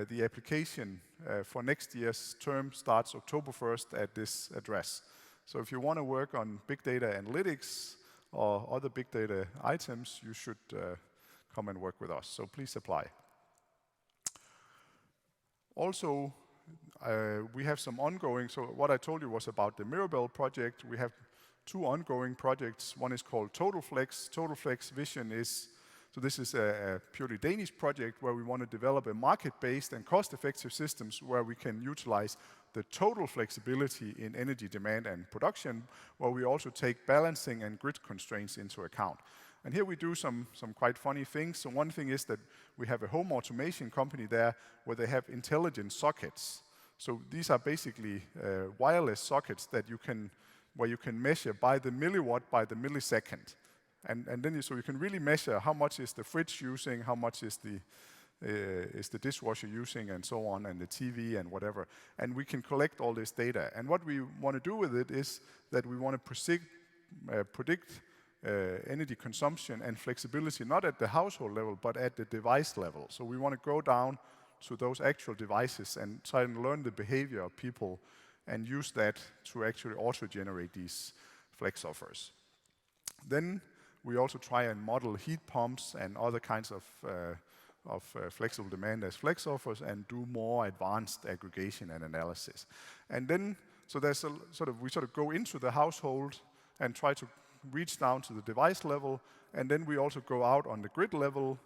the application for next year's term starts October 1st at this address. So if you want to work on big data analytics or other big data items, you should come and work with us. So please apply. Also, we have some ongoing, so what I told you was about the Mirabel project. We have 2 ongoing projects. One is called TotalFlex. TotalFlex vision is, so this is a purely Danish project where we want to develop a market-based and cost-effective systems where we can utilize the total flexibility in energy demand and production, where we also take balancing and grid constraints into account. And here we do some quite funny things. So one thing is that we have a home automation company there where they have intelligent sockets. So these are basically wireless sockets that where you can measure by the milliwatt by the millisecond. And then so you can really measure how much is the fridge using, how much is the dishwasher using, and so on, and the TV and whatever. And we can collect all this data. And what we want to do with it is that we want to predict energy consumption and flexibility, not at the household level, but at the device level. So we want to go down to those actual devices and try and learn the behavior of people and use that to actually auto-generate these flex offers. Then we also try and model heat pumps and other kinds of flexible demand as flex offers and do more advanced aggregation and analysis. And then, so there's we go into the household and try to reach down to the device level, and then we also go out on the grid level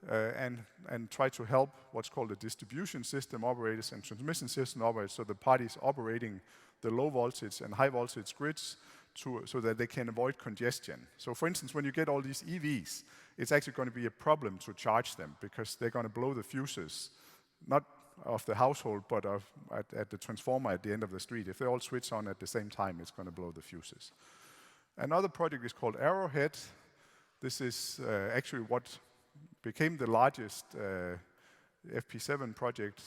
and try to help what's called the distribution system operators and transmission system operators, so the parties operating the low voltage and high voltage grids so that they can avoid congestion. So for instance, when you get all these EVs, it's actually going to be a problem to charge them because they're going to blow the fuses, not of the household, but at the transformer at the end of the street. If they all switch on at the same time, it's going to blow the fuses. Another project is called Arrowhead. This is actually what became the largest FP7 project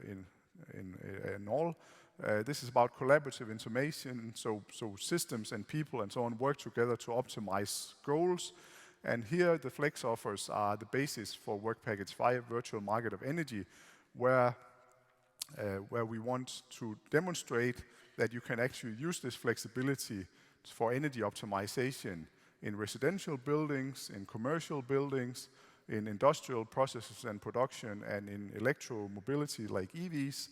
in all. This is about collaborative information, so systems and people and so on work together to optimize goals. And here the flex offers are the basis for Work Package 5, Virtual Market of Energy, where we want to demonstrate that you can actually use this flexibility for energy optimization in residential buildings, in commercial buildings, in industrial processes and production, and in electromobility like EVs,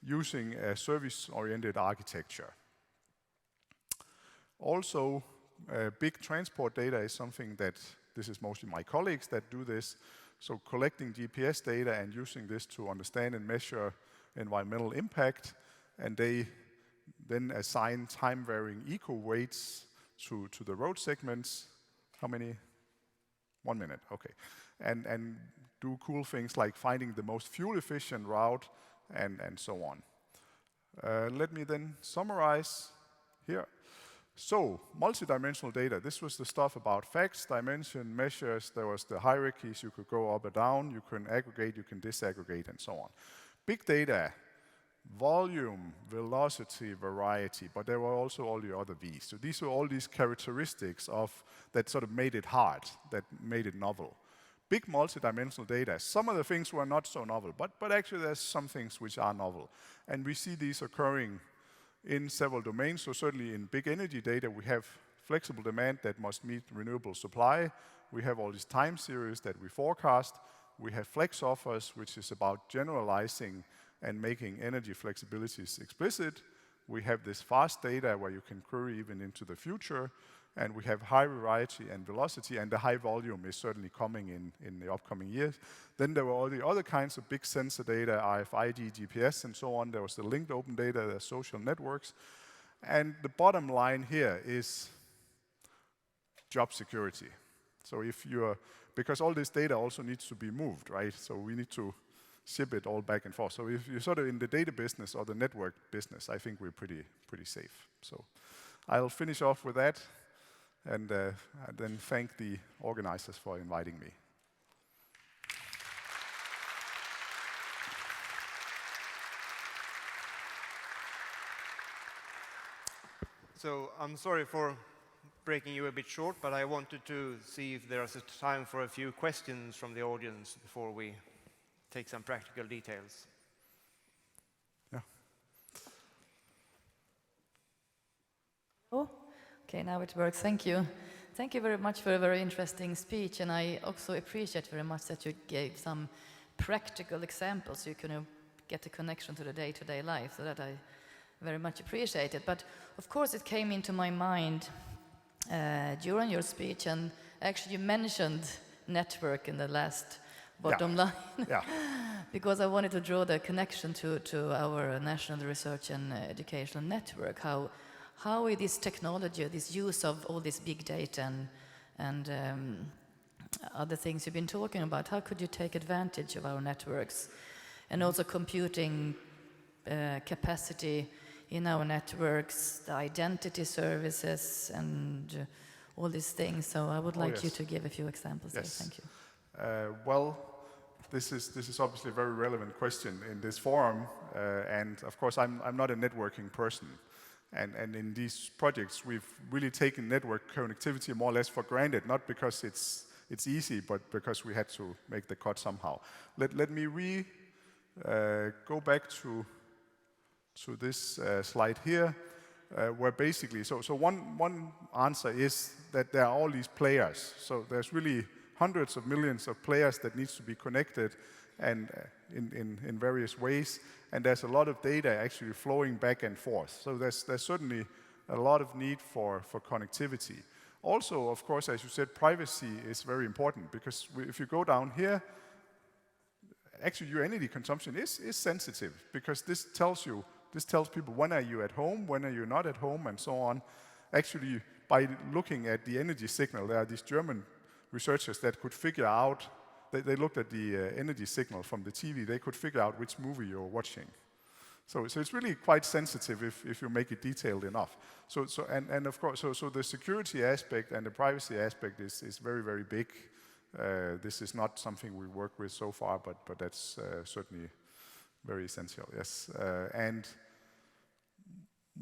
using a service-oriented architecture. Also, big transport data is something that, this is mostly my colleagues that do this, so collecting GPS data and using this to understand and measure environmental impact, and they then assign time-varying eco-weights to the road segments. How many? 1 minute, okay. And do cool things like finding the most fuel-efficient route and so on. Let me then summarize here. So, multidimensional data. This was the stuff about facts, dimension, measures. There was the hierarchies. You could go up or down. You can aggregate, you can disaggregate, and so on. Big data. volume, velocity, variety, but there were also all the other V's. So these were all these characteristics that sort of made it hard, that made it novel. Big multidimensional data, some of the things were not so novel, but actually there's some things which are novel. And we see these occurring in several domains. So certainly in big energy data, we have flexible demand that must meet renewable supply. We have all these time series that we forecast. We have flex offers, which is about generalizing and making energy flexibilities explicit. We have this fast data where you can query even into the future. And we have high variety and velocity, and the high volume is certainly coming in the upcoming years. Then there were all the other kinds of big sensor data, RFID, GPS, and so on. There was the linked open data, the social networks. And the bottom line here is job security. So because all this data also needs to be moved, right? So we need to ship it all back and forth. So if you're sort of in the data business or the network business, I think we're pretty safe. So I'll finish off with that. And then thank the organizers for inviting me. So I'm sorry for breaking you a bit short, but I wanted to see if there's a time for a few questions from the audience before we take some practical details. Yeah. Oh. Okay, now it works. Thank you. Thank you very much for a very interesting speech, and I also appreciate very much that you gave some practical examples so you can get a connection to the day-to-day life, so that I very much appreciate it. But of course it came into my mind during your speech, and actually you mentioned network in the last bottom line. Yeah. Because I wanted to draw the connection to our National Research and Educational Network, how this technology, this use of all this big data and other things you've been talking about, how could you take advantage of our networks? And also computing capacity in our networks, the identity services, and all these things. So I would like you to give a few examples. Yes. There. Thank you. Well, this is obviously a very relevant question in this forum. And of course, I'm not a networking person. And in these projects, we've really taken network connectivity more or less for granted, not because it's easy, but because we had to make the cut somehow. Let me go back to this slide here, where basically, so one answer is that there are all these players. So there's really hundreds of millions of players that needs to be connected and in various ways. And there's a lot of data actually flowing back and forth. So there's certainly a lot of need for connectivity. Also, of course, as you said, privacy is very important, because if you go down here, actually your energy consumption is sensitive, because this tells people when are you at home, when are you not at home, and so on. Actually, by looking at the energy signal, there are these German researchers that could figure out. They looked at the energy signal from the TV. They could figure out which movie you're watching. So it's really quite sensitive if you make it detailed enough. And of course, so the security aspect and the privacy aspect is very, very big. This is not something we work with so far, but that's certainly very essential. Yes. And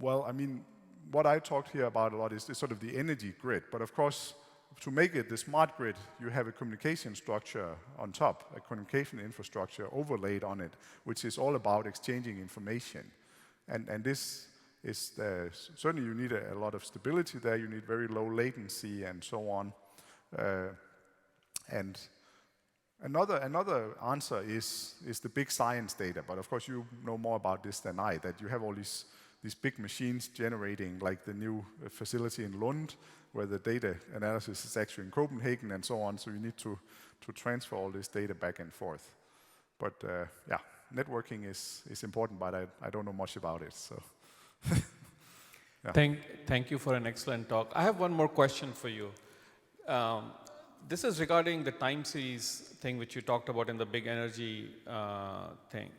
well, I mean, what I talked here about a lot is sort of the energy grid. But of course, to make it the smart grid, you have a communication structure on top, a communication infrastructure overlaid on it, which is all about exchanging information. And this is, certainly you need a lot of stability there, you need very low latency and so on. And another answer is the big science data, but of course you know more about this than I, that you have all these big machines generating, like the new facility in Lund, where the data analysis is actually in Copenhagen and so on, so you need to transfer all this data back and forth. But yeah, networking is important, but I don't know much about it, so. Yeah. Thank you for an excellent talk. I have one more question for you. This is regarding the time series thing which you talked about in the big energy thing.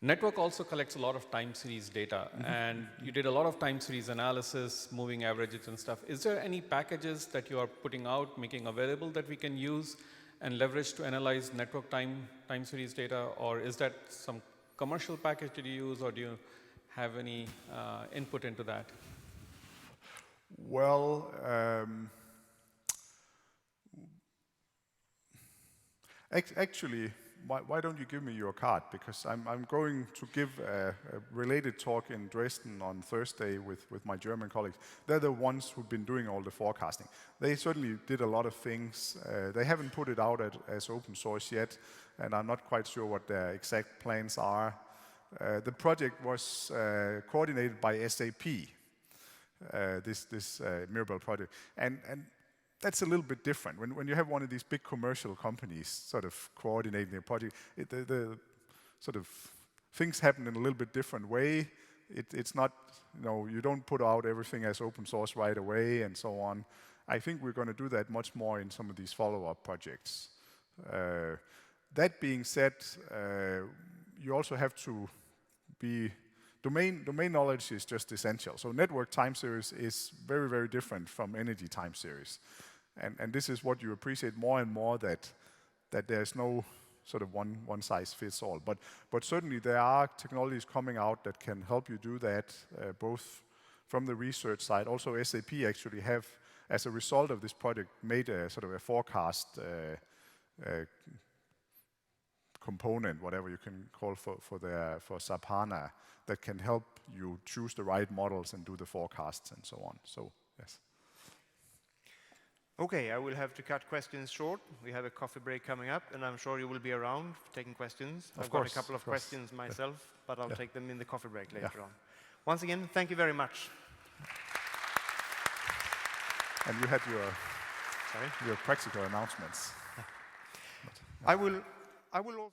Network also collects a lot of time series data, and you did a lot of time series analysis, moving averages and stuff. Is there any packages that you are putting out, making available, that we can use and leverage to analyze network time series data, or is that some commercial package did you use, or do you have any input into that? Well, actually, why don't you give me your card? Because I'm going to give a related talk in Dresden on Thursday with my German colleagues. They're the ones who've been doing all the forecasting. They certainly did a lot of things. They haven't put it out as open source yet, and I'm not quite sure what their exact plans are. The project was coordinated by SAP, this Mirabel project. And that's a little bit different. When you have one of these big commercial companies sort of coordinating a project, the sort of things happen in a little bit different way. It's not, you don't put out everything as open source right away and so on. I think we're going to do that much more in some of these follow-up projects. That being said, you also have to be domain knowledge is just essential. So network time series is very, very different from energy time series. And this is what you appreciate more and more, that there's no sort of one size fits all. But certainly there are technologies coming out that can help you do that, both from the research side. Also SAP actually have, as a result of this project, made a sort of a forecast component, whatever you can call for SAP HANA, that can help you choose the right models and do the forecasts and so on. So, yes. Okay, I will have to cut questions short. We have a coffee break coming up, and I'm sure you will be around taking questions. I've got a couple of questions myself, but I'll take them in the coffee break later on. Once again, thank you very much. And you had your practical announcements. I will also